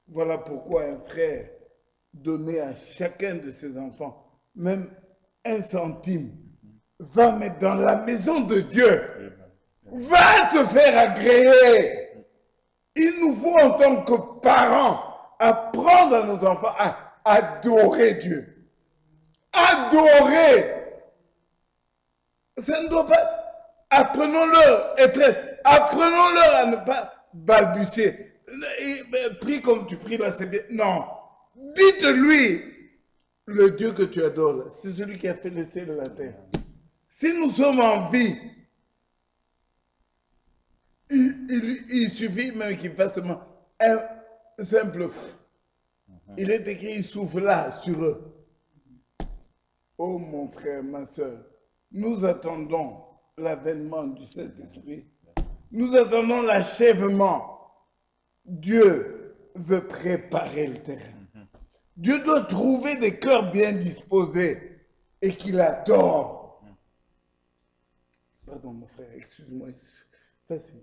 [SPEAKER 1] Voilà pourquoi un frère donnait à chacun de ses enfants, même 1 centime, va mettre dans la maison de Dieu, va te faire agréer. Il nous faut en tant que parents apprendre à nos enfants à adorer Dieu. Adorer. Ça ne doit pas... Apprenons-leur, et frère, apprenons-leur à ne pas balbutier. Prie comme tu pries là, c'est bien. Non. Dites-lui, le Dieu que tu adores, c'est celui qui a fait le ciel et la terre. Si nous sommes en vie, il suffit même qu'il fasse seulement un simple... Il est écrit, il souffle là sur eux. Oh mon frère, ma soeur, nous attendons l'avènement du Saint-Esprit. Nous attendons l'achèvement. Dieu veut préparer le terrain. Dieu doit trouver des cœurs bien disposés et qu'il adore. Pardon, mon frère, excuse-moi. Vas-y,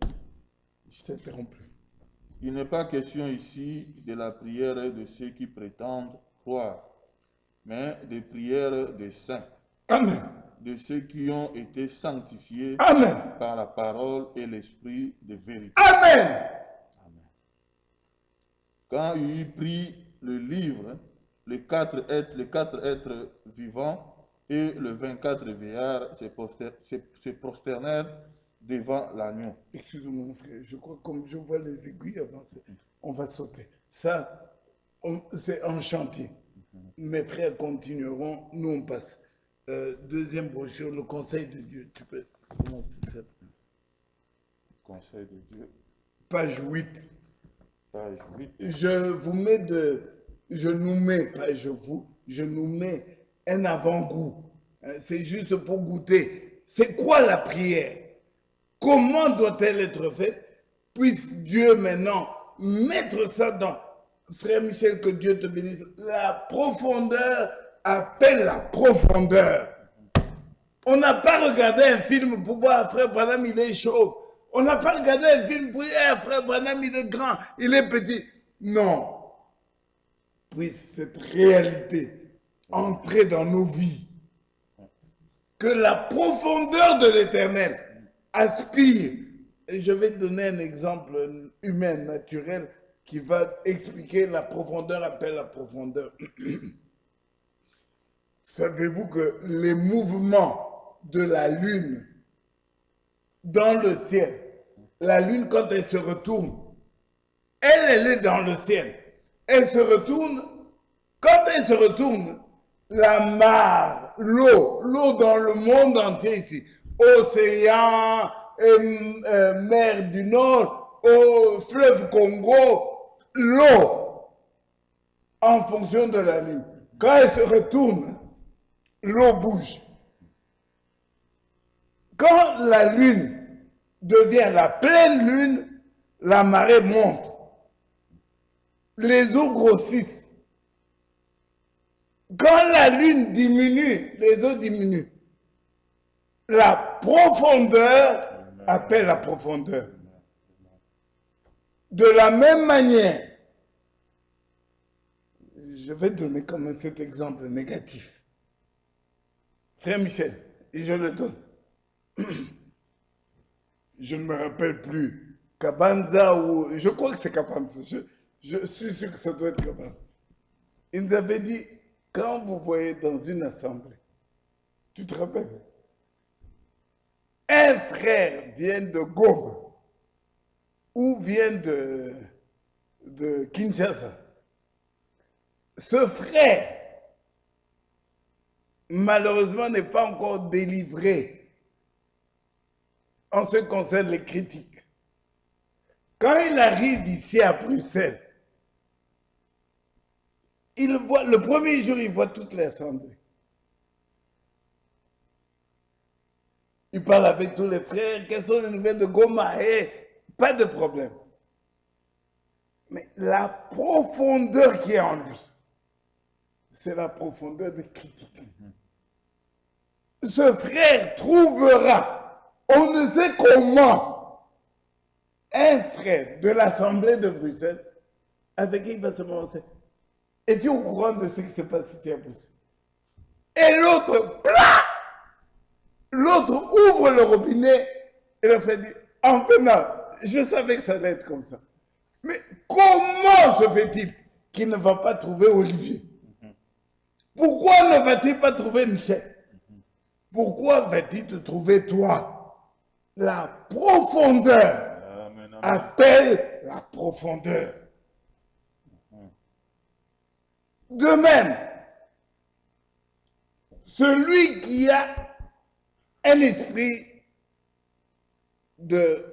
[SPEAKER 1] je t'ai interrompu.
[SPEAKER 2] Il n'est pas question ici de la prière de ceux qui prétendent croire, mais des prières des saints,
[SPEAKER 1] Amen.
[SPEAKER 2] de ceux qui ont été sanctifiés
[SPEAKER 1] Amen.
[SPEAKER 2] par la parole et l'esprit de vérité.
[SPEAKER 1] Amen.
[SPEAKER 2] Quand il prit le livre, les quatre êtres vivants et les 24 vieillards se prosternèrent devant l'agneau.
[SPEAKER 1] Excuse-moi, mon frère, je crois que comme je vois les aiguilles avancer, on va sauter. Ça, c'est en chantier. Mes frères continueront, nous on passe. Deuxième brochure, le conseil de Dieu. Tu peux commencer ça.
[SPEAKER 2] Conseil de Dieu,
[SPEAKER 1] Page 8.
[SPEAKER 2] page 8.
[SPEAKER 1] Je nous mets, pas je nous mets un avant-goût. C'est juste pour goûter. C'est quoi la prière? Comment doit-elle être faite? Puisse Dieu maintenant mettre ça dans... Frère Michel, que Dieu te bénisse. La profondeur appelle la profondeur. On n'a pas regardé un film pour voir Frère Branham, il est chauve. On n'a pas regardé un film pour dire Frère Branham, il est grand, il est petit. Non. Puisse cette réalité entrer dans nos vies. Que la profondeur de l'éternel aspire. Et je vais donner un exemple humain, naturel, qui va expliquer la profondeur appelle la profondeur. Savez-vous que les mouvements de la lune dans le ciel, la lune quand elle se retourne, elle est dans le ciel. Elle se retourne, quand elle se retourne, la mare, l'eau dans le monde entier ici, océan, mer du Nord, au fleuve Congo, l'eau, en fonction de la lune. Quand elle se retourne, l'eau bouge. Quand la lune devient la pleine lune, la marée monte. Les eaux grossissent. Quand la lune diminue, les eaux diminuent. La profondeur appelle la profondeur. De la même manière, je vais donner quand même cet exemple négatif. Frère Michel, et je le donne. Je ne me rappelle plus. Kabanza ou... Je crois que c'est Kabanza. Je suis sûr que ça doit être Kabanza. Il nous avait dit, quand vous voyez dans une assemblée, tu te rappelles? Un frère vient de Gombe ou vient de Kinshasa. Ce frère, malheureusement, n'est pas encore délivré en ce qui concerne les critiques. Quand il arrive ici à Bruxelles, il voit, le premier jour, il voit toute l'assemblée. Il parle avec tous les frères, quelles sont les nouvelles de Goma, et pas de problème. Mais la profondeur qui est en lui, c'est la profondeur des critiques. Ce frère trouvera, on ne sait comment, un frère de l'Assemblée de Bruxelles, avec qui il va se balancer. Es-tu au courant de ce qui se passe ici à Bruxelles? Et l'autre, l'autre ouvre le robinet et le fait dire, en venant, je savais que ça allait être comme ça. Mais comment se fait-il qu'il ne va pas trouver Olivier? Pourquoi ne va-t-il pas trouver Michel? Pourquoi va-t-il te trouver toi? La profondeur appelle la profondeur. De même, celui qui a un esprit de...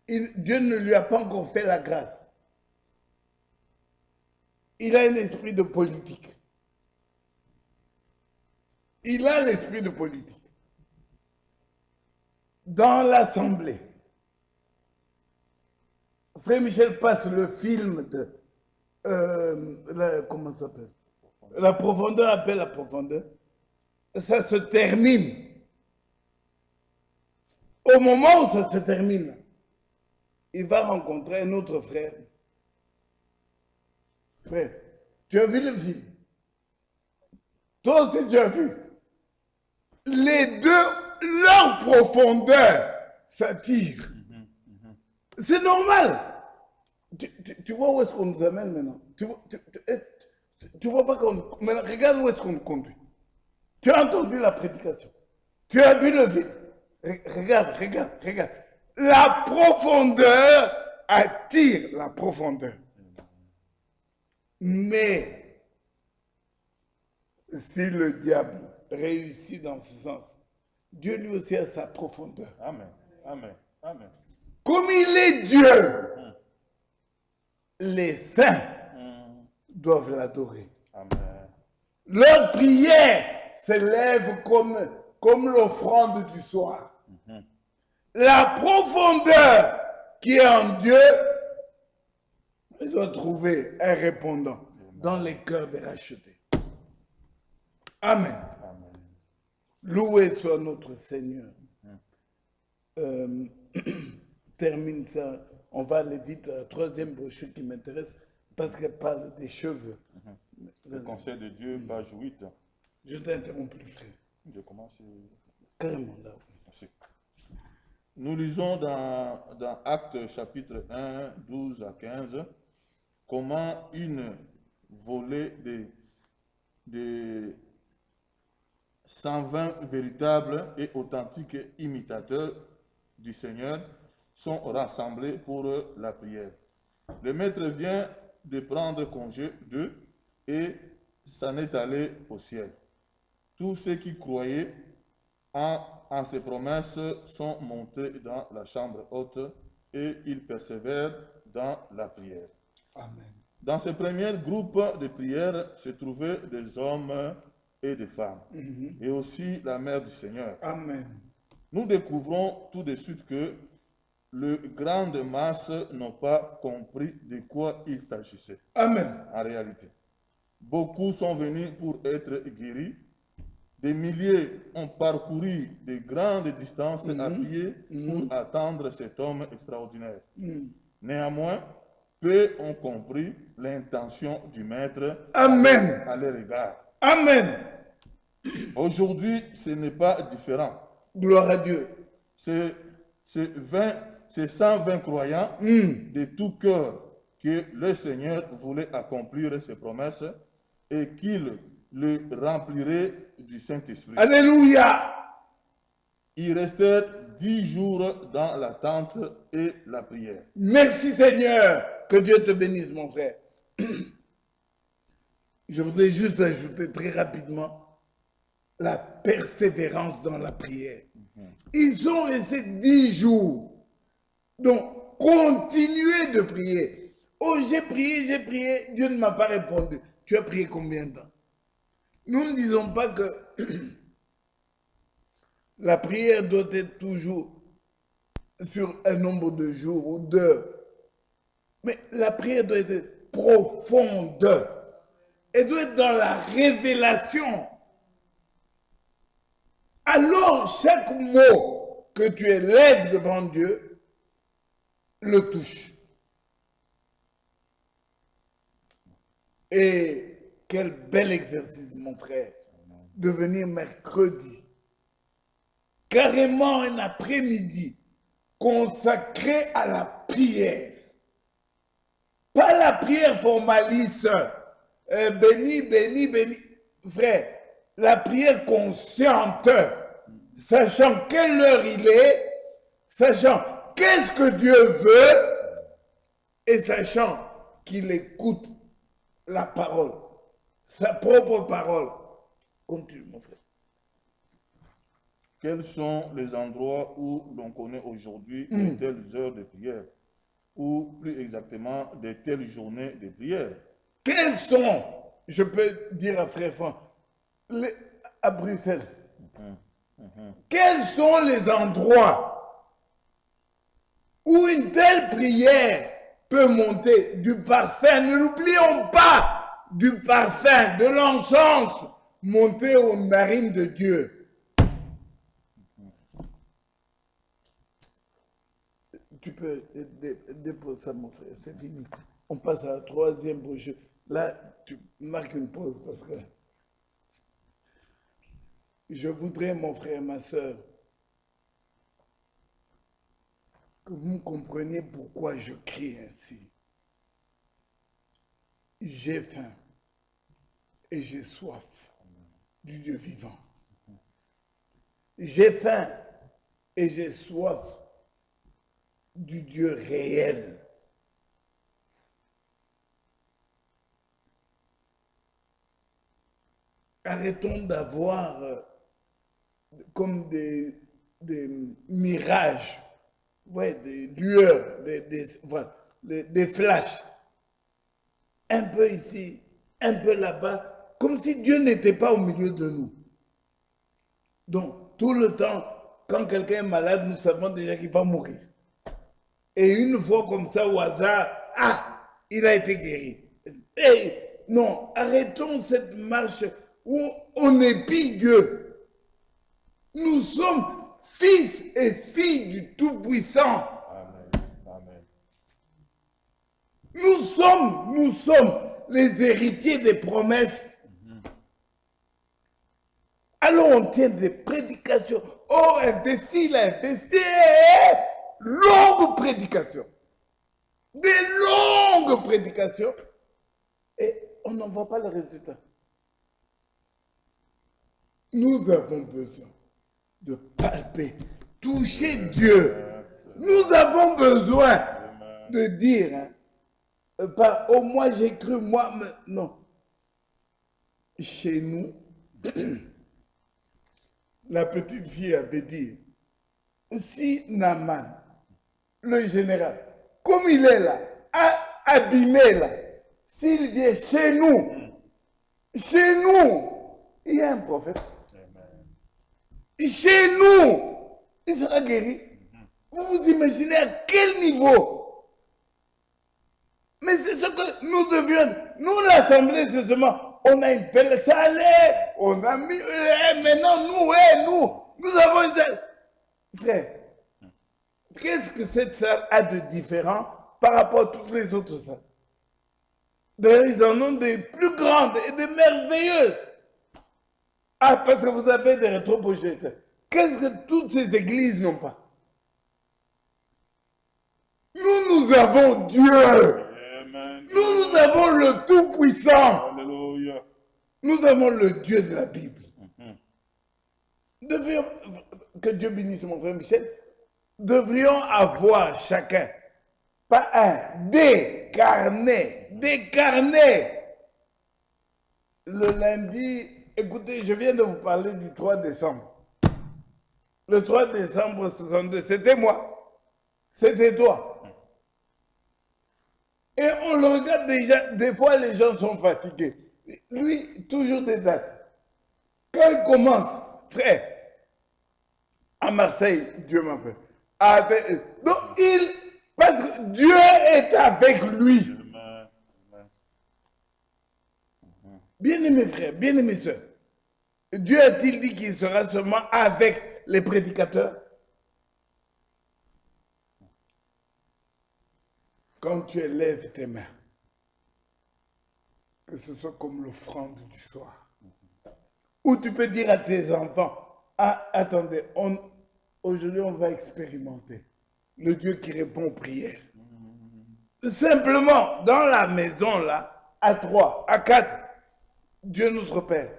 [SPEAKER 1] Dieu ne lui a pas encore fait la grâce. Il a un esprit de politique. Il a l'esprit de politique. Dans l'Assemblée, Frère Michel passe le film de... comment ça s'appelle? La profondeur appelle la profondeur. Ça se termine. Au moment où ça se termine, il va rencontrer un autre frère. Frère, tu as vu le film? Toi aussi, tu as vu. Les deux, leur profondeur s'attire. C'est normal. Tu vois où est-ce qu'on nous amène maintenant? Tu vois pas qu'on... Maintenant, regarde où est-ce qu'on nous conduit. Tu as entendu la prédication. Tu as vu le film. Regarde. La profondeur attire la profondeur. Mais si le diable réussit dans ce sens, Dieu lui aussi a sa profondeur.
[SPEAKER 2] Amen. Amen. Amen.
[SPEAKER 1] Comme il est Dieu, les saints doivent l'adorer.
[SPEAKER 2] Amen.
[SPEAKER 1] Leur prière s'élève comme l'offrande du soir. La profondeur qui est en Dieu, elle doit trouver un répondant dans les cœurs des rachetés. Amen.
[SPEAKER 2] Amen.
[SPEAKER 1] Loué soit notre Seigneur. Termine ça. On va aller vite à la troisième brochure qui m'intéresse parce qu'elle parle des cheveux.
[SPEAKER 2] Le conseil de Dieu, page 8.
[SPEAKER 1] Je t'interromps plus, frère.
[SPEAKER 2] Je commence.
[SPEAKER 1] Carrément là.
[SPEAKER 2] Merci. Nous lisons dans Actes chapitre 1, 12 à 15, comment une volée de 120 véritables et authentiques imitateurs du Seigneur sont rassemblés pour la prière. Le maître vient de prendre congé d'eux et s'en est allé au ciel. Tous ceux qui croyaient en ses promesses sont montés dans la chambre haute et ils persévèrent dans la prière.
[SPEAKER 1] Amen.
[SPEAKER 2] Dans ce premier groupe de prière se trouvaient des hommes et des femmes, et aussi la mère du Seigneur.
[SPEAKER 1] Amen.
[SPEAKER 2] Nous découvrons tout de suite que les grandes masses n'ont pas compris de quoi il s'agissait
[SPEAKER 1] Amen.
[SPEAKER 2] en réalité. Beaucoup sont venus pour être guéris. Des milliers ont parcouru de grandes distances à pied pour attendre cet homme extraordinaire. Néanmoins, peu ont compris l'intention du Maître
[SPEAKER 1] Amen.
[SPEAKER 2] à leur égard.
[SPEAKER 1] Amen.
[SPEAKER 2] Aujourd'hui, ce n'est pas différent.
[SPEAKER 1] Gloire à Dieu.
[SPEAKER 2] Ces 120 croyants de tout cœur que le Seigneur voulait accomplir ses promesses et qu'il le remplirait du Saint-Esprit.
[SPEAKER 1] Alléluia.
[SPEAKER 2] Ils restèrent 10 jours dans l'attente et la prière.
[SPEAKER 1] Merci Seigneur. Que Dieu te bénisse, mon frère. Je voudrais juste ajouter très rapidement la persévérance dans la prière. Ils sont restés 10 jours. Donc, continuez de prier. Oh, j'ai prié, Dieu ne m'a pas répondu. Tu as prié combien de temps? Nous ne disons pas que la prière doit être toujours sur un nombre de jours ou d'heures. Mais la prière doit être profonde. Elle doit être dans la révélation. Alors, chaque mot que tu élèves devant Dieu le touche. Et quel bel exercice, mon frère, de venir mercredi, carrément un après-midi, consacré à la prière. Pas la prière formaliste, béni, béni, béni. Frère, la prière consciente, sachant quelle heure il est, sachant qu'est-ce que Dieu veut, et sachant qu'il écoute la parole, sa propre parole. Continue, mon frère.
[SPEAKER 2] Quels sont les endroits où l'on connaît aujourd'hui de telles heures de prière, ou plus exactement de telles journées de prière?
[SPEAKER 1] Quels sont, je peux dire à frère Franck, à Bruxelles, quels sont les endroits où une telle prière peut monter du parfum? Ne l'oublions pas, du parfum, de l'encens monter aux narines de Dieu. Tu peux déposer ça, mon frère, c'est fini. On passe à la troisième brochure. Là, tu marques une pause parce que je voudrais, mon frère, ma soeur, que vous me compreniez pourquoi je crie ainsi. J'ai faim et j'ai soif du Dieu vivant. J'ai faim et j'ai soif du Dieu réel. Arrêtons d'avoir comme des mirages, ouais, des lueurs, voilà, des flashs. Un peu ici, un peu là-bas, comme si Dieu n'était pas au milieu de nous. Donc, tout le temps, quand quelqu'un est malade, nous savons déjà qu'il va mourir. Et une fois comme ça, au hasard, ah, il a été guéri. Et non, arrêtons cette marche où on épie Dieu. Nous sommes fils et filles du Tout-Puissant.
[SPEAKER 2] Amen. Amen.
[SPEAKER 1] Nous sommes les héritiers des promesses. Alors on tient des prédications. Oh, investi, il a investi. Longues prédications. Des longues prédications. Et on n'en voit pas le résultat. Nous avons besoin de palper, toucher Dieu. Nous avons besoin de dire, hein, pas, oh moi j'ai cru, moi, mais non. Chez nous, la petite fille avait dit, si Naaman, le général, comme il est là, abîmé là, s'il vient chez nous, il y a un prophète. Chez nous, il sera guéri. Vous vous imaginez à quel niveau? Mais c'est ce que nous devions. Nous, l'Assemblée, c'est seulement, on a une belle salle, on a mis, maintenant, nous avons une salle. Frère, qu'est-ce que cette salle a de différent par rapport à toutes les autres salles? D'ailleurs, ils en ont des plus grandes et des merveilleuses. Ah, parce que vous avez des rétroprojecteurs. Qu'est-ce que toutes ces églises n'ont pas? Nous avons Dieu.
[SPEAKER 2] Amen.
[SPEAKER 1] Nous avons le Tout-Puissant.
[SPEAKER 2] Alléluia.
[SPEAKER 1] Nous avons le Dieu de la Bible. Que Dieu bénisse mon frère Michel. Devrions avoir chacun, pas un, des carnets. Le lundi, écoutez, je viens de vous parler du 3 décembre. Le 3 décembre 62, c'était moi. C'était toi. Et on le regarde déjà, des fois les gens sont fatigués. Lui, toujours des dates. Quand il commence, frère, à Marseille, Dieu m'appelle. Donc, parce que Dieu est avec lui. Bien-aimés frères, bien-aimés sœurs, Dieu a-t-il dit qu'il sera seulement avec les prédicateurs? Quand tu élèves tes mains, que ce soit comme l'offrande du soir, ou tu peux dire à tes enfants, ah, attendez, aujourd'hui on va expérimenter le Dieu qui répond aux prières. Simplement, dans la maison là, à 3, à 4, Dieu notre Père.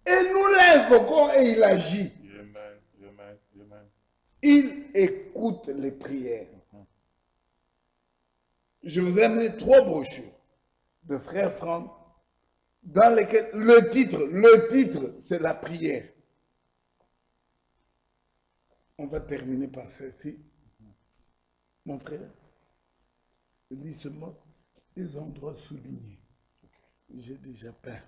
[SPEAKER 1] Et nous l'invoquons et il agit. Il écoute les prières. Je vous ai amené 3 brochures de frère Franck dans lesquelles le titre, c'est la prière. On va terminer par celle-ci. Mon frère, lis seulement des endroits soulignés. J'ai déjà peint.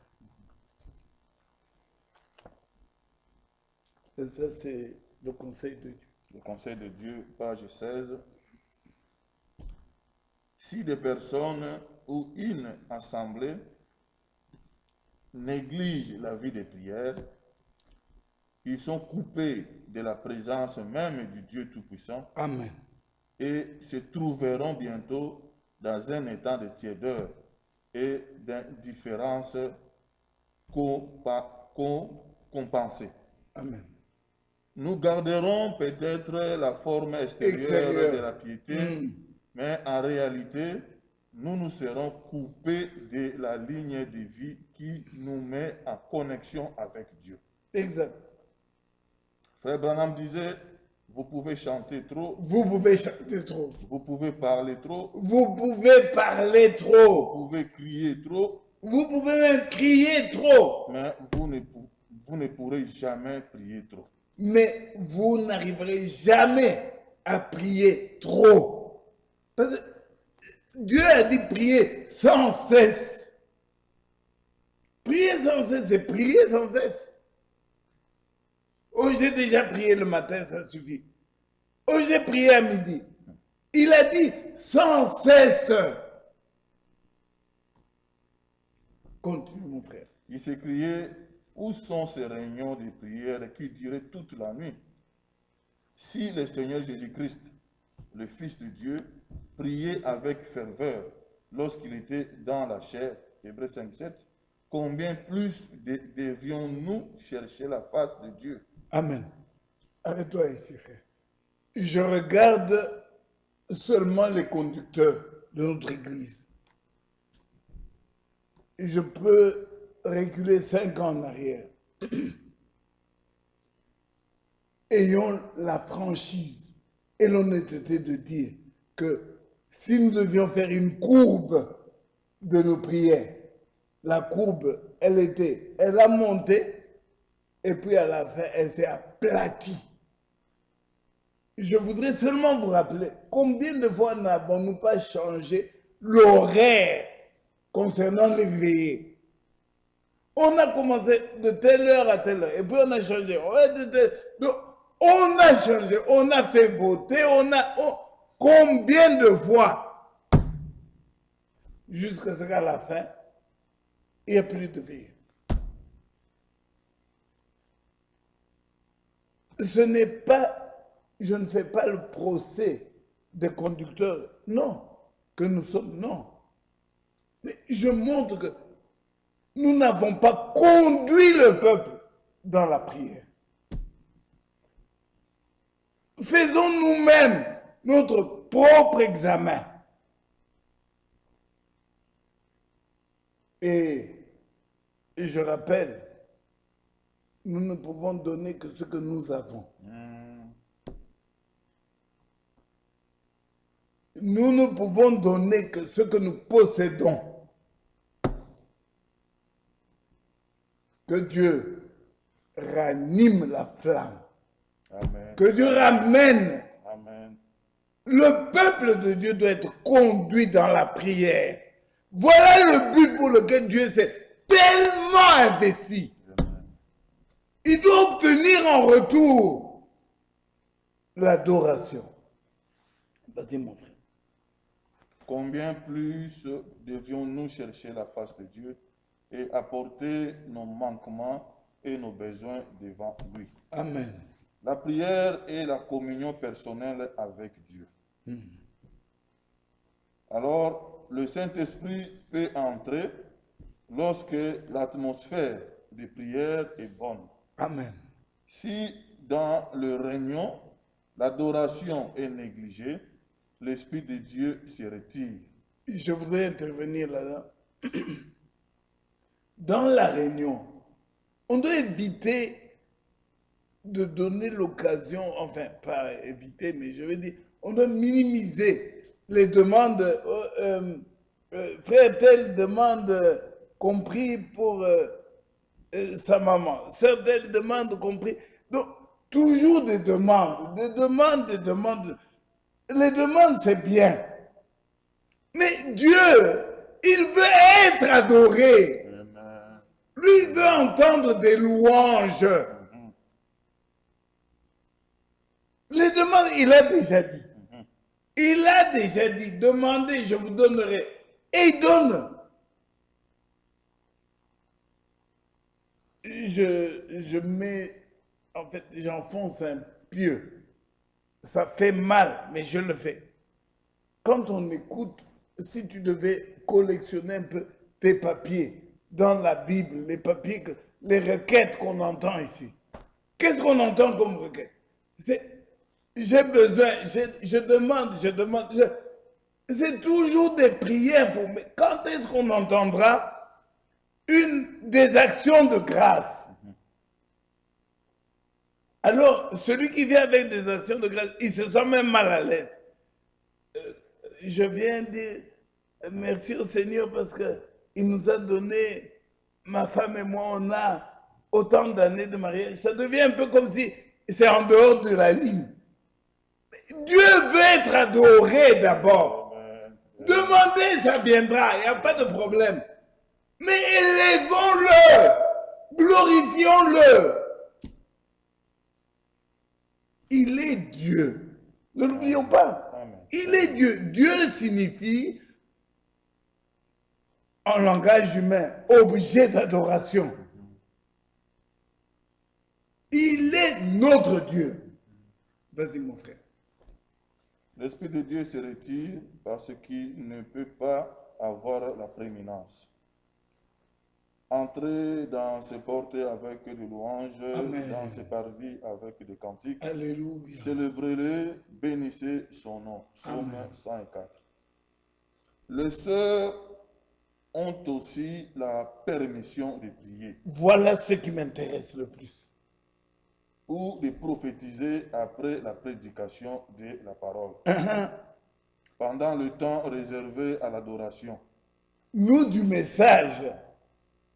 [SPEAKER 1] Et ça, c'est le conseil de Dieu.
[SPEAKER 2] Le conseil de Dieu, page 16. Si des personnes ou une assemblée négligent la vie des prières, ils sont coupés de la présence même du Dieu Tout-Puissant.
[SPEAKER 1] Amen.
[SPEAKER 2] et se trouveront bientôt dans un état de tiédeur et d'indifférence compensée.
[SPEAKER 1] Amen.
[SPEAKER 2] Nous garderons peut-être la forme extérieure de la piété, mais en réalité, nous nous serons coupés de la ligne de vie qui nous met en connexion avec Dieu.
[SPEAKER 1] Exact.
[SPEAKER 2] Frère Branham disait, vous pouvez chanter trop,
[SPEAKER 1] Vous pouvez chanter trop.
[SPEAKER 2] vous pouvez parler trop,
[SPEAKER 1] Vous pouvez parler
[SPEAKER 2] vous
[SPEAKER 1] trop.
[SPEAKER 2] pouvez crier trop,
[SPEAKER 1] Vous pouvez même crier trop.
[SPEAKER 2] mais vous ne pourrez jamais prier trop.
[SPEAKER 1] Mais vous n'arriverez jamais à prier trop. Parce que Dieu a dit prier sans cesse. Prier sans cesse, c'est prier sans cesse. Oh, j'ai déjà prié le matin, ça suffit. Oh, j'ai prié à midi. Il a dit sans cesse. Continue, mon frère.
[SPEAKER 2] Il s'écriait, où sont ces réunions de prière qui duraient toute la nuit? Si le Seigneur Jésus-Christ, le Fils de Dieu, priait avec ferveur lorsqu'il était dans la chair, Hébreux 5:7, combien plus devions-nous chercher la face de Dieu?
[SPEAKER 1] Amen. Arrête-toi ici, frère. Je regarde seulement les conducteurs de notre église. Je peux reculer 5 ans en arrière. Ayons la franchise et l'honnêteté de dire que si nous devions faire une courbe de nos prières, la courbe, elle a monté et puis à la fin, elle s'est aplatie. Je voudrais seulement vous rappeler combien de fois n'avons-nous pas changé l'horaire concernant les veillées. On a commencé de telle heure à telle heure et puis on a changé. Donc, on a changé, on a fait voter, combien de fois jusqu'à ce qu'à la fin, il n'y a plus de veillée. Je ne fais pas le procès des conducteurs, non, que nous sommes, non. Mais je montre que nous n'avons pas conduit le peuple dans la prière. Faisons nous-mêmes notre propre examen. Et je rappelle, nous ne pouvons donner que ce que nous avons. Nous ne pouvons donner que ce que nous possédons. Que Dieu ranime la flamme.
[SPEAKER 2] Amen.
[SPEAKER 1] Que Dieu ramène.
[SPEAKER 2] Amen.
[SPEAKER 1] Le peuple de Dieu doit être conduit dans la prière. Voilà le but pour lequel Dieu s'est tellement investi.
[SPEAKER 2] Amen.
[SPEAKER 1] Il doit obtenir en retour l'adoration. Vas-y, mon frère.
[SPEAKER 2] Combien plus devions-nous chercher la face de Dieu et apporter nos manquements et nos besoins devant lui?
[SPEAKER 1] Amen.
[SPEAKER 2] La prière est la communion personnelle avec Dieu. Alors, le Saint-Esprit peut entrer lorsque l'atmosphère de prière est bonne.
[SPEAKER 1] Amen.
[SPEAKER 2] Si dans le réunion, l'adoration est négligée, l'Esprit de Dieu se retire.
[SPEAKER 1] Je voudrais intervenir là-dedans. Dans la réunion, on doit éviter de donner l'occasion, enfin, pas éviter, mais je veux dire, on doit minimiser les demandes. Frère tel demande compris pour sa maman. Certaines demandent compris. Donc, toujours des demandes, des demandes, des demandes. Les demandes, c'est bien. Mais Dieu, il veut être adoré.
[SPEAKER 2] Amen.
[SPEAKER 1] Lui, il veut entendre des louanges. Les demandes, il a déjà dit. Il a déjà dit, demandez, je vous donnerai. Et il donne. Je mets, en fait, j'enfonce un pieu. Ça fait mal, mais je le fais. quand on écoute, si tu devais collectionner un peu tes papiers dans la Bible, les papiers, les requêtes qu'on entend ici, qu'est-ce qu'on entend comme requête? J'ai besoin, je demande, c'est toujours des prières pour... Mais quand est-ce qu'on entendra des actions de grâce? Alors, celui qui vient avec des actions de grâce, il se sent même mal à l'aise. Je viens dire merci au Seigneur parce qu'il nous a donné, ma femme et moi, on a autant d'années de mariage. Ça devient un peu comme si c'est en dehors de la ligne. Dieu veut être adoré d'abord. Demandez, ça viendra, il n'y a pas de problème. Mais élevons-le, glorifions-le. Il est Dieu. Ne l'oublions pas. Il est Dieu. Dieu signifie, en langage humain, objet d'adoration. Il est notre Dieu. Vas-y, mon frère.
[SPEAKER 2] L'Esprit de Dieu se retire parce qu'il ne peut pas avoir la prééminence. Entrez dans ses portes avec des louanges,
[SPEAKER 1] Amen.
[SPEAKER 2] dans ses parvis avec des cantiques.
[SPEAKER 1] Alléluia.
[SPEAKER 2] Célébrez-le, bénissez son nom. Psaume 104. Les sœurs ont aussi la permission de prier
[SPEAKER 1] Voilà ce qui m'intéresse le plus.
[SPEAKER 2] ou de prophétiser après la prédication de la parole, pendant le temps réservé à l'adoration.
[SPEAKER 1] Nous, du message,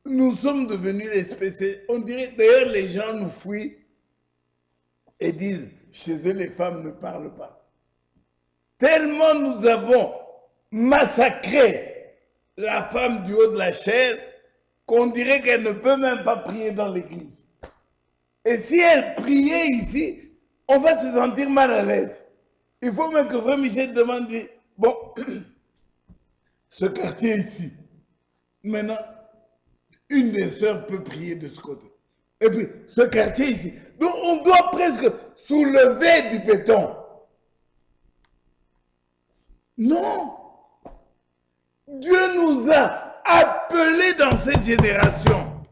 [SPEAKER 1] nous sommes devenus les spécialistes. On dirait, d'ailleurs, les gens nous fuient et disent, chez eux, les femmes ne parlent pas. Tellement nous avons massacré la femme du haut de la chair qu'on dirait qu'elle ne peut même pas prier dans l'église. Et si elle priait ici, on va se sentir mal à l'aise. Il faut même que Frère Michel demande, bon, ce quartier ici, maintenant, une des sœurs peut prier de ce côté. Et puis, ce quartier ici. Donc, on doit presque soulever du béton. Non. Dieu nous a appelés dans cette génération.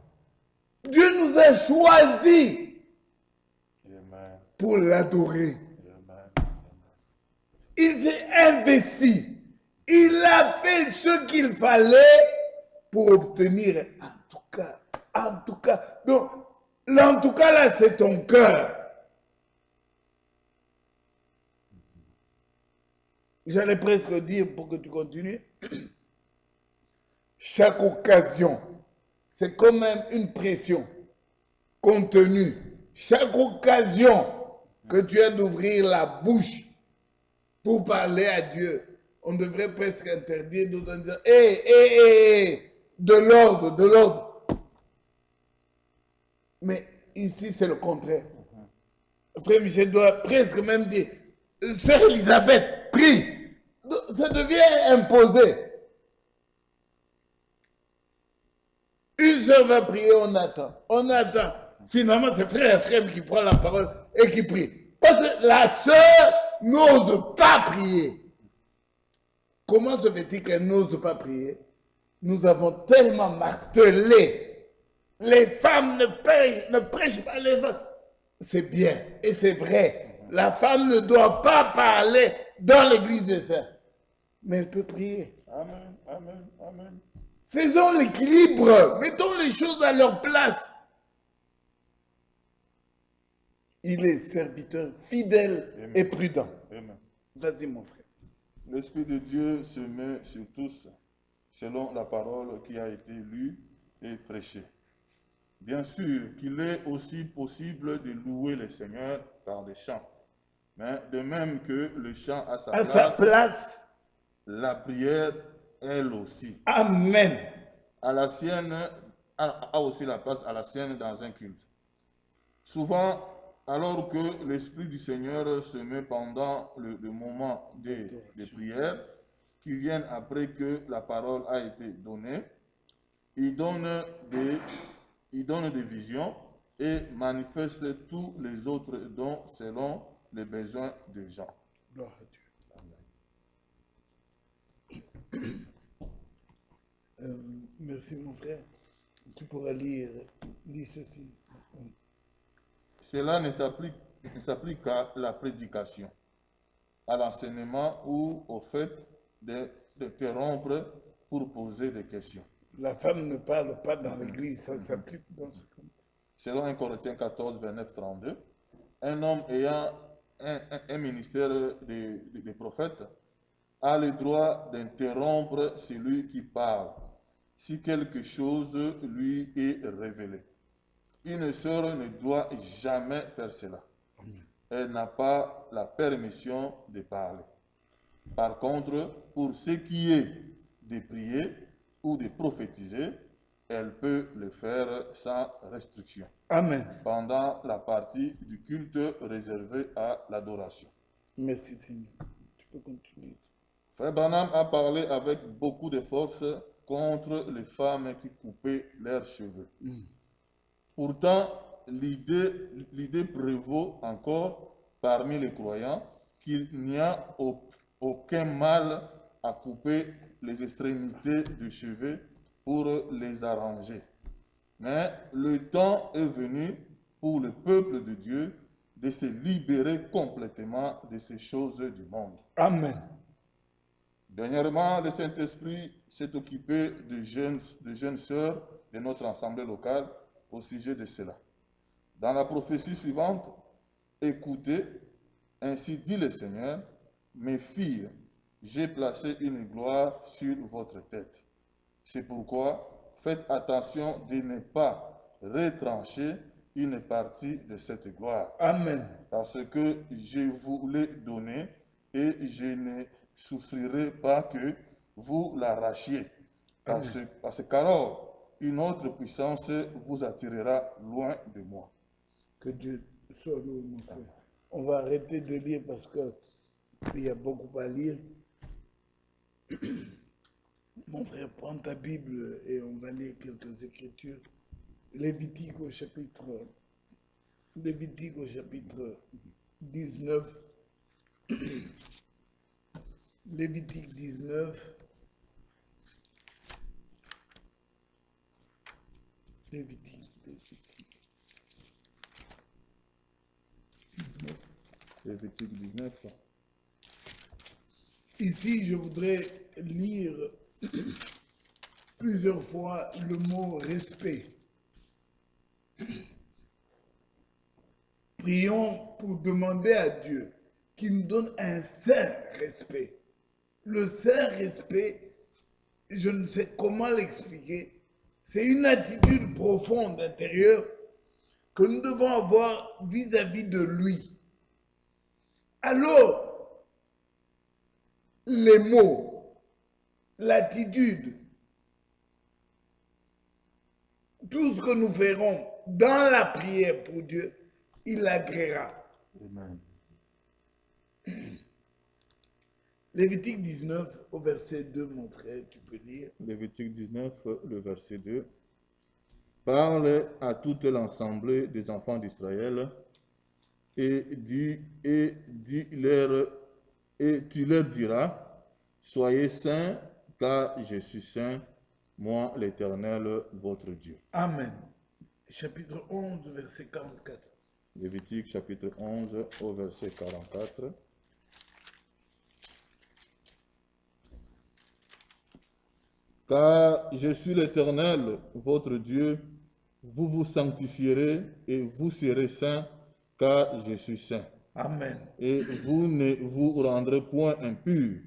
[SPEAKER 1] Dieu nous a choisis pour l'adorer. Il s'est investi. Il a fait ce qu'il fallait pour obtenir, en tout cas. Donc, en tout cas, là, c'est ton cœur. J'allais presque dire, pour que tu continues, chaque occasion, c'est quand même une pression contenue. Chaque occasion que tu as d'ouvrir la bouche pour parler à Dieu, on devrait presque interdire d'autres en disant, de l'ordre, de l'ordre. Mais ici, c'est le contraire. Frère Michel doit presque même dire, Sœur Elisabeth, prie. Ça devient imposé. Une sœur va prier, on attend. On attend. Finalement, c'est frère Ephraim qui prend la parole et qui prie. Parce que la sœur n'ose pas prier. Comment se fait-il qu'elle n'ose pas prier? Nous avons tellement martelé. Les femmes ne prêchent pas les femmes. C'est bien et c'est vrai. La femme ne doit pas parler dans l'église des saints. Mais elle peut prier.
[SPEAKER 2] Amen, amen, amen.
[SPEAKER 1] Faisons l'équilibre. Mettons les choses à leur place. Il est serviteur fidèle et prudent. Vas-y, mon frère.
[SPEAKER 2] L'Esprit de Dieu se met sur tous, selon la parole qui a été lue et prêchée. Bien sûr qu'il est aussi possible de louer le Seigneur par des chants. Mais de même que le chant a sa place, la prière, elle aussi.
[SPEAKER 1] Amen.
[SPEAKER 2] A aussi la place à la sienne dans un culte. Souvent, alors que l'Esprit du Seigneur se met pendant le moment des prières, qui viennent après que la parole a été donnée, il donne des visions et manifeste tous les autres dons selon les besoins des gens.
[SPEAKER 1] Gloire à Dieu. Merci mon frère. Tu pourras lire ceci.
[SPEAKER 2] Cela ne s'applique qu'à la prédication, à l'enseignement ou au fait d'interrompre pour poser des questions.
[SPEAKER 1] La femme ne parle pas dans l'église, ça s'applique dans ce contexte.
[SPEAKER 2] Selon 1 Corinthiens 14, 29, 32, un homme ayant un ministère de prophète a le droit d'interrompre celui qui parle si quelque chose lui est révélé. Une sœur ne doit jamais faire cela. Elle n'a pas la permission de parler. Par contre, pour ce qui est de prier ou de prophétiser, elle peut le faire sans restriction
[SPEAKER 1] Amen.
[SPEAKER 2] pendant la partie du culte réservée à l'adoration.
[SPEAKER 1] Merci Seigneur. Tu peux continuer.
[SPEAKER 2] Frère Branham a parlé avec beaucoup de force contre les femmes qui coupaient leurs cheveux. Pourtant, l'idée prévaut encore parmi les croyants qu'il n'y a aucun mal à couper les extrémités des cheveux pour les arranger. Mais le temps est venu pour le peuple de Dieu de se libérer complètement de ces choses du monde.
[SPEAKER 1] Amen.
[SPEAKER 2] Dernièrement, le Saint-Esprit s'est occupé de jeunes sœurs de notre assemblée locale au sujet de cela. Dans la prophétie suivante, écoutez, ainsi dit le Seigneur, mes filles, j'ai placé une gloire sur votre tête. C'est pourquoi faites attention de ne pas retrancher une partie de cette gloire.
[SPEAKER 1] Amen.
[SPEAKER 2] Parce que je vous l'ai donnée et je ne souffrirai pas que vous l'arrachiez. Parce qu'alors, une autre puissance vous attirera loin de moi.
[SPEAKER 1] Que Dieu soit loué, mon frère. On va arrêter de lire parce qu'il y a beaucoup à lire. Mon frère, prends ta Bible et on va lire quelques écritures. Lévitique au chapitre 19. Lévitique 19. Lévitique 19.
[SPEAKER 2] Lévitique 19.
[SPEAKER 1] Ici, je voudrais lire plusieurs fois le mot respect. Prions pour demander à Dieu qu'il nous donne un saint respect. Le saint respect, je ne sais comment l'expliquer, c'est une attitude profonde intérieure que nous devons avoir vis-à-vis de lui. Alors, les mots, l'attitude, tout ce que nous ferons dans la prière pour Dieu, il l'agréera.
[SPEAKER 2] Amen.
[SPEAKER 1] Lévitique 19 au verset 2, mon frère, tu peux lire.
[SPEAKER 2] Lévitique 19, le verset 2. Parle à toute l'assemblée des enfants d'Israël et tu leur diras, soyez saints, car je suis saint, moi l'Éternel, votre Dieu.
[SPEAKER 1] Amen. Chapitre 11, verset 44.
[SPEAKER 2] Lévitique chapitre 11 au verset 44. Car je suis l'Éternel, votre Dieu, vous vous sanctifierez et vous serez saints, car je suis saint.
[SPEAKER 1] Amen.
[SPEAKER 2] Et vous ne vous rendrez point impurs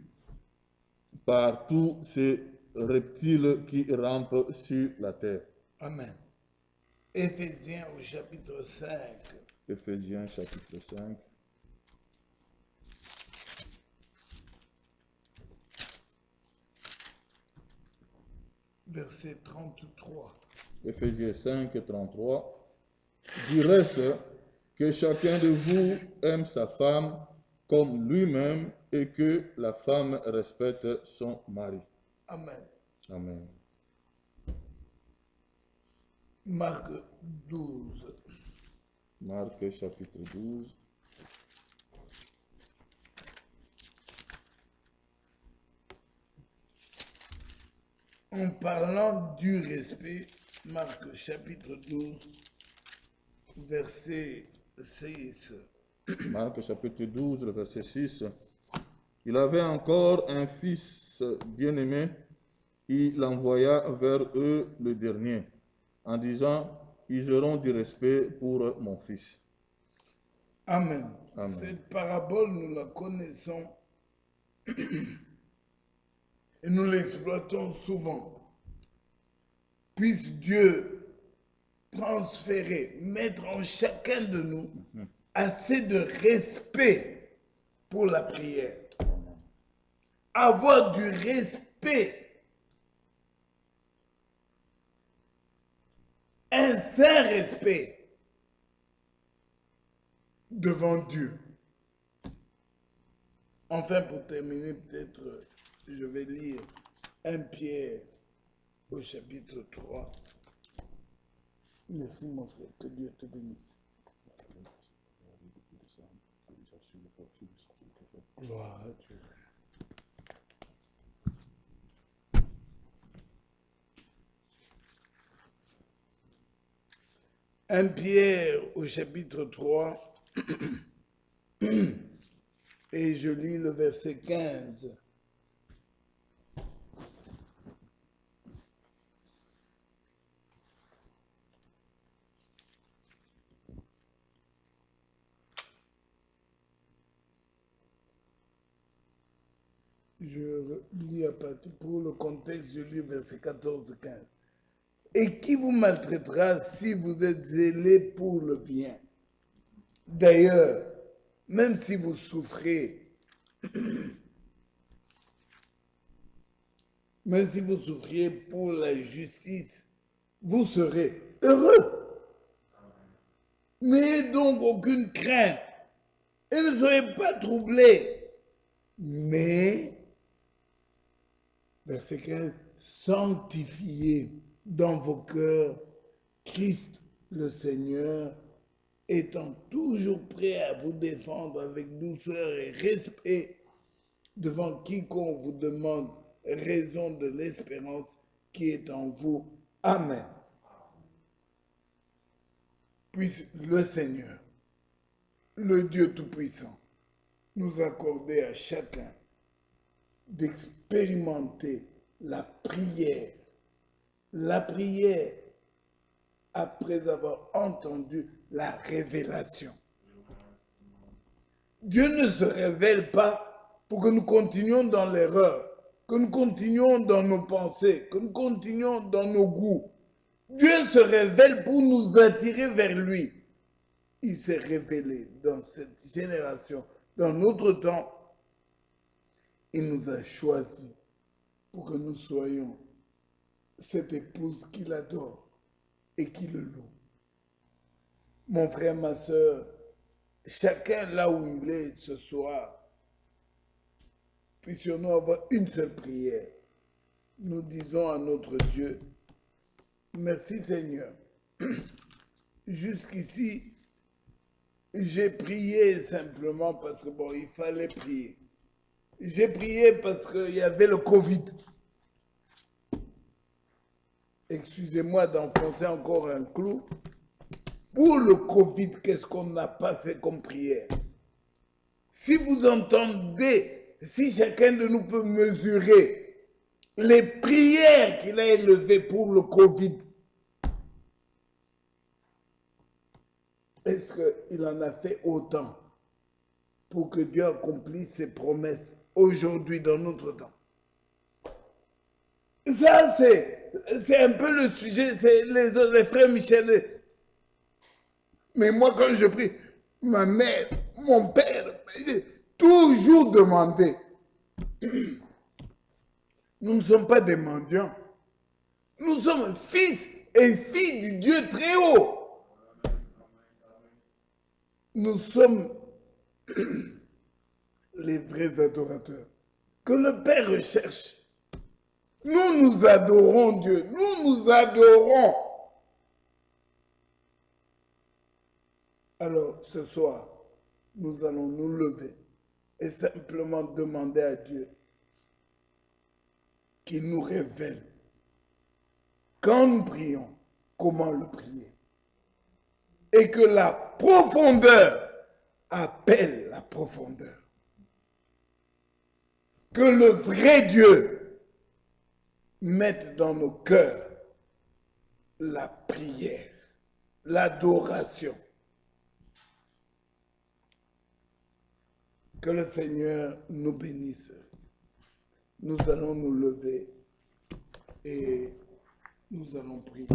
[SPEAKER 2] par tous ces reptiles qui rampent sur la terre.
[SPEAKER 1] Amen. Éphésiens au chapitre 5.
[SPEAKER 2] Éphésiens chapitre 5.
[SPEAKER 1] Verset 33.
[SPEAKER 2] Éphésiens 5, 33. Du reste, que chacun de vous aime sa femme comme lui-même et que la femme respecte son mari.
[SPEAKER 1] Amen.
[SPEAKER 2] Amen.
[SPEAKER 1] Marc 12.
[SPEAKER 2] Marc chapitre 12.
[SPEAKER 1] en parlant du respect, Marc chapitre 12, verset 6.
[SPEAKER 2] Marc chapitre 12, le verset 6. Il avait encore un fils bien-aimé. Il envoya vers eux le dernier, en disant, ils auront du respect pour mon fils.
[SPEAKER 1] Amen.
[SPEAKER 2] Amen.
[SPEAKER 1] Cette parabole, nous la connaissons et nous l'exploitons souvent. Puisse Dieu transférer, mettre en chacun de nous assez de respect pour la prière. Avoir du respect. Un saint respect devant Dieu. Enfin, pour terminer, peut-être, je vais lire 1 Pierre au chapitre 3. Merci mon frère, que Dieu te bénisse. Gloire à Dieu. 1 Pierre au chapitre 3, et je lis le verset 15. Je lis à partir, pour le contexte, je lis verset 14-15. Et qui vous maltraitera si vous êtes zélé pour le bien. D'ailleurs, même si vous souffrez, même si vous souffriez pour la justice, vous serez heureux. N'ayez donc aucune crainte et ne soyez pas troublés. Mais, verset 15, sanctifiez dans vos cœurs Christ le Seigneur, étant toujours prêt à vous défendre avec douceur et respect devant quiconque vous demande raison de l'espérance qui est en vous. Amen. Puisse le Seigneur, le Dieu Tout-Puissant, nous accorder à chacun d'expérimenter la prière. La prière après avoir entendu la révélation. Dieu ne se révèle pas pour que nous continuions dans l'erreur, que nous continuions dans nos pensées, que nous continuions dans nos goûts. Dieu se révèle pour nous attirer vers lui. Il s'est révélé dans cette génération, dans notre temps. Il nous a choisis pour que nous soyons cette épouse qu'il adore et qui le loue. Mon frère, ma soeur, chacun là où il est ce soir, puissions-nous avoir une seule prière. Nous disons à notre Dieu, merci Seigneur. Jusqu'ici, j'ai prié simplement parce que bon, il fallait prier. J'ai prié parce qu'il y avait le Covid. Excusez-moi d'enfoncer encore un clou. Pour le Covid, qu'est-ce qu'on n'a pas fait comme prière? Si vous entendez, si chacun de nous peut mesurer les prières qu'il a élevées pour le Covid, est-ce qu'il en a fait autant pour que Dieu accomplisse ses promesses aujourd'hui dans notre temps? Ça, c'est un peu le sujet, c'est les frères Michel. Mais moi, quand je prie, ma mère, mon père, j'ai toujours demandé. Nous ne sommes pas des mendiants. Nous sommes fils et filles du Dieu très haut. Nous sommes les vrais adorateurs que le Père recherche. Nous adorons Dieu. Nous adorons. Alors, ce soir, nous allons nous lever et simplement demander à Dieu qu'il nous révèle quand nous prions, comment le prier. Et que la profondeur appelle la profondeur. Que le vrai Dieu mette dans nos cœurs la prière, l'adoration. Que le Seigneur nous bénisse. Nous allons nous lever et nous allons prier.